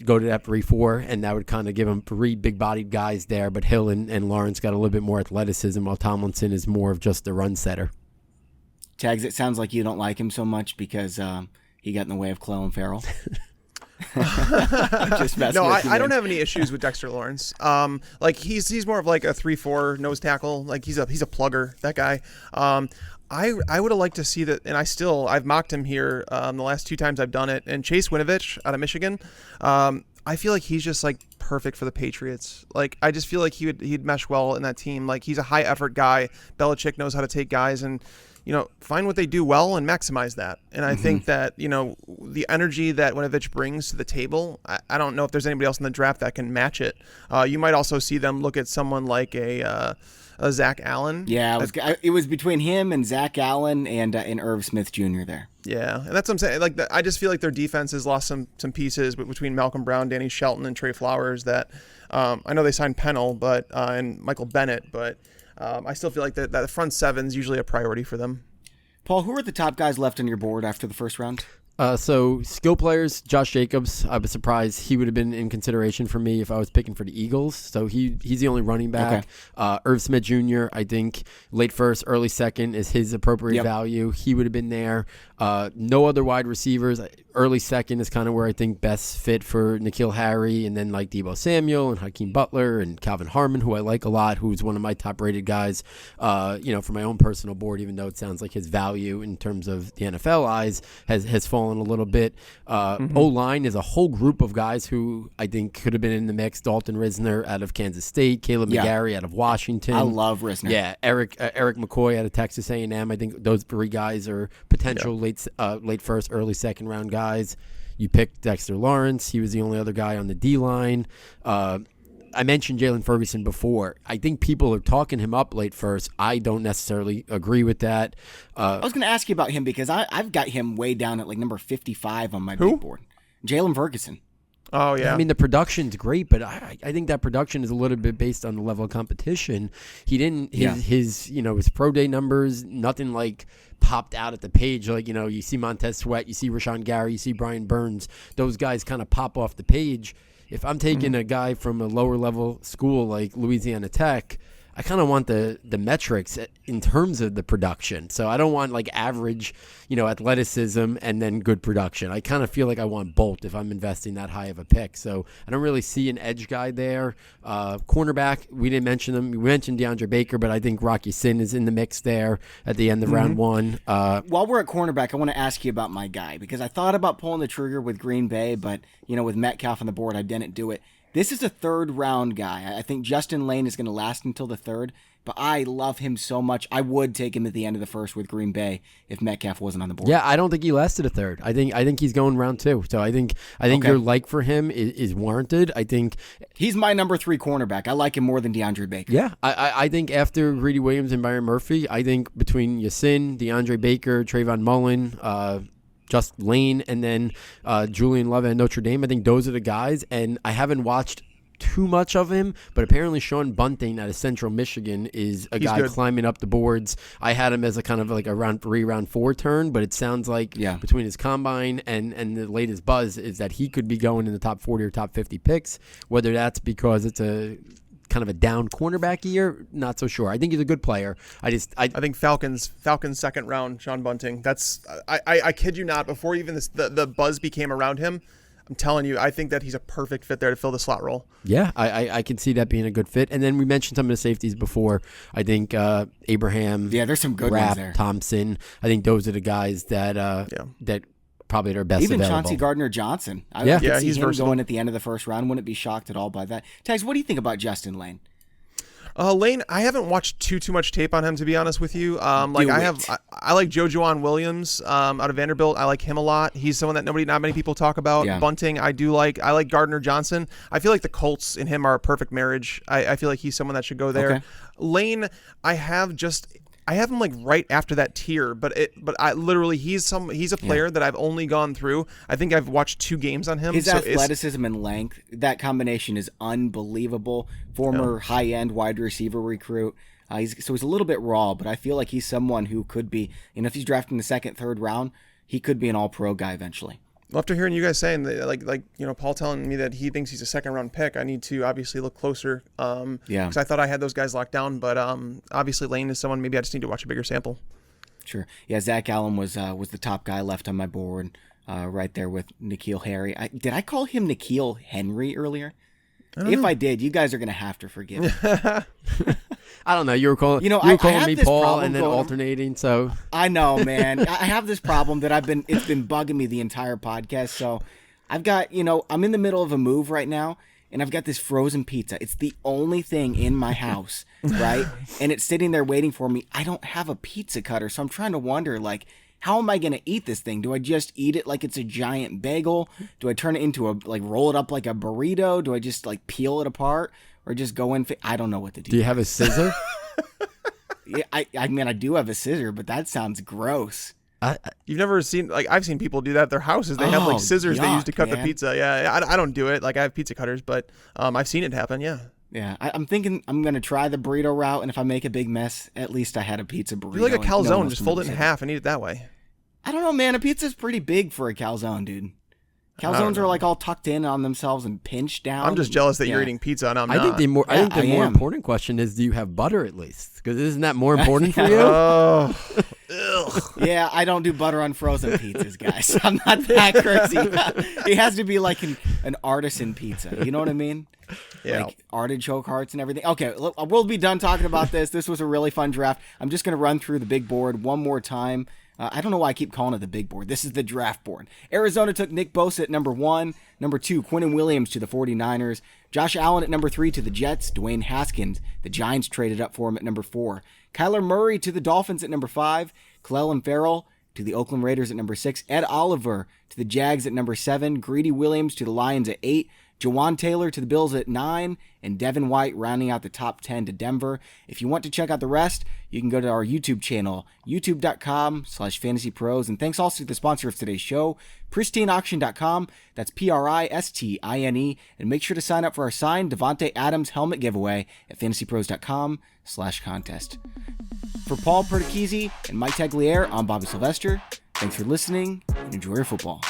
go to that 3-4, and that would kind of give them 3 big bodied guys there. But Hill and Lawrence got a little bit more athleticism, while Tomlinson is more of just a run setter. Tags, it sounds like you don't like him so much because he got in the way of Clelin Ferrell. I don't have any issues with Dexter Lawrence. He's more of like a 3-4 nose tackle. Like he's a plugger, that guy. I would have liked to see that, and I've mocked him here the last 2 times I've done it. And Chase Winovich out of Michigan, I feel like he's just like perfect for the Patriots. Like I just feel like he'd mesh well in that team. Like he's a high effort guy. Belichick knows how to take guys and find what they do well and maximize that. And I think that, the energy that Winovich brings to the table, I don't know if there's anybody else in the draft that can match it. You might also see them look at someone like a Zach Allen. Yeah, it was between him and Zach Allen and Irv Smith Jr. there. Yeah, and that's what I'm saying. Like, I just feel like their defense has lost some pieces between Malcolm Brown, Danny Shelton, and Trey Flowers. That I know they signed Pennell, and Michael Bennett, but I still feel like that front seven's usually a priority for them. Paul, who are the top guys left on your board after the first round? So skill players, Josh Jacobs. I was surprised he would have been in consideration for me if I was picking for the Eagles. So he's the only running back. Okay. Irv Smith Jr., I think late first, early second is his appropriate value. He would have been there. No other wide receivers. Early second is kind of where I think best fit for N'Keal Harry, and then like Deebo Samuel and Hakeem Butler and Calvin Harmon, who I like a lot, who's one of my top rated guys. For my own personal board, even though it sounds like his value in terms of the NFL eyes has fallen a little bit. O-line is a whole group of guys who I think could have been in the mix. Dalton Risner out of Kansas State, Caleb McGarry out of Washington. I love Risner. Yeah, Eric McCoy out of Texas A&M. I think those three guys are potential late first, early second round guys. You picked Dexter Lawrence. He was the only other guy on the D-line. I mentioned Jalen Ferguson before. I think people are talking him up late first. I don't necessarily agree with that. I was going to ask you about him because I've got him way down at like number 55 on my big board. Jalen Ferguson. Oh, yeah. I mean, the production's great, but I think that production is a little bit based on the level of competition. He didn't, his pro day numbers, nothing like popped out at the page. Like, you see Montez Sweat, you see Rashawn Gary, you see Brian Burns. Those guys kind of pop off the page. If I'm taking a guy from a lower level school like Louisiana Tech, I kind of want the metrics in terms of the production. So I don't want like average, athleticism and then good production. I kind of feel like I want both if I'm investing that high of a pick. So I don't really see an edge guy there. Cornerback, we didn't mention them. We mentioned DeAndre Baker, but I think Rocky Sin is in the mix there at the end of round one. While we're at cornerback, I want to ask you about my guy because I thought about pulling the trigger with Green Bay, but with Metcalf on the board, I didn't do it. This is a third-round guy. I think Justin Lane is going to last until the third, but I love him so much. I would take him at the end of the first with Green Bay if Metcalf wasn't on the board. Yeah, I don't think he lasted a third. I think he's going round two. So I think your like for him is warranted. I think he's my number 3 cornerback. I like him more than DeAndre Baker. Yeah, I think after Greedy Williams and Byron Murphy, I think between Yasin, DeAndre Baker, Trayvon Mullen, Just Lane, and then Julian Love at Notre Dame. I think those are the guys, and I haven't watched too much of him, but apparently Sean Bunting out of Central Michigan is a guy climbing up the boards. I had him as a kind of like a round 3, round 4 turn, but it sounds like between his combine and the latest buzz is that he could be going in the top 40 or top 50 picks, whether that's because it's a kind of a down cornerback year, not so sure. I think he's a good player. I think Falcons second round, Sean Bunting. That's I kid you not. Before even the buzz became around him, I'm telling you, I think that he's a perfect fit there to fill the slot role. Yeah, I can see that being a good fit. And then we mentioned some of the safeties before. I think Abraham. Yeah, there's some good Rapp, ones there. Thompson. I think those are the guys that probably their best even available. Chauncey Gardner-Johnson. I could see him going at the end of the first round. Wouldn't be shocked at all by that. Tags, what do you think about Justin Lane? Lane, I haven't watched too much tape on him, to be honest with you. I like Jonah Williams out of Vanderbilt. I like him a lot. He's someone that not many people talk about. Yeah. Bunting, I like Gardner Johnson. I feel like the Colts and him are a perfect marriage. I feel like he's someone that should go there. Okay. Lane, I have him like right after that tier, but I literally he's a player that I've only gone through. I think I've watched 2 games on him. His athleticism and length, that combination is unbelievable. Former high-end wide receiver recruit. He's a little bit raw, but I feel like he's someone who could be, if he's drafted in the second, third round, he could be an all-pro guy eventually. Well, after hearing you guys saying that, Paul telling me that he thinks he's a second round pick, I need to obviously look closer. Because I thought I had those guys locked down, but obviously Lane is someone maybe I just need to watch a bigger sample. Sure. Yeah, Zach Allen was the top guy left on my board, right there with N'Keal Harry. Did I call him N'Keal Henry earlier? If I did, you guys are going to have to forgive me. I don't know. You were calling me Paul and then alternating. So I know, man. I have this problem that it's been bugging me the entire podcast. So I've got, I'm in the middle of a move right now, and I've got this frozen pizza. It's the only thing in my house, right? And it's sitting there waiting for me. I don't have a pizza cutter, so I'm trying to wonder, like, how am I going to eat this thing? Do I just eat it like it's a giant bagel? Do I turn it into roll it up like a burrito? Do I just, like, peel it apart? Or just go in? I don't know what to do. Do you have a scissor? Yeah, I mean, I do have a scissor, but that sounds gross. You've never seen, like, I've seen people do that at their houses. They have, like, scissors they use to cut the pizza. Yeah, I don't do it. Like, I have pizza cutters, but I've seen it happen, yeah. Yeah, I'm thinking I'm going to try the burrito route, and if I make a big mess, at least I had a pizza burrito. Do like a calzone, just fold it in half and eat it that way. I don't know, man. A pizza's pretty big for a calzone, dude. Calzones are like all tucked in on themselves and pinched down. I'm just jealous that you're eating pizza and I'm not. I think the more important question is, do you have butter at least? Because isn't that more important for you? Yeah, I don't do butter on frozen pizzas, guys. I'm not that crazy. It has to be like an artisan pizza. You know what I mean? Yeah. Like artichoke hearts and everything. Okay, look, we'll be done talking about this. This was a really fun draft. I'm just going to run through the big board one more time. I don't know why I keep calling it the big board. This is the draft board. Arizona took Nick Bosa at number 1. Number 2, Quinnen Williams to the 49ers. Josh Allen at number 3 to the Jets. Dwayne Haskins, the Giants traded up for him at number 4. Kyler Murray to the Dolphins at number 5. Clelin Ferrell to the Oakland Raiders at number 6. Ed Oliver to the Jags at number 7. Greedy Williams to the Lions at 8. Dewan Taylor to the Bills at 9, and Devin White rounding out the top 10 to Denver. If you want to check out the rest, you can go to our YouTube channel, youtube.com/fantasypros. And thanks also to the sponsor of today's show, pristineauction.com. That's PRISTINE. And make sure to sign up for our signed Davante Adams helmet giveaway at fantasypros.com/contest. For Paul Perdichizzi and Mike Tagliere, I'm Bobby Sylvester. Thanks for listening, and enjoy your football.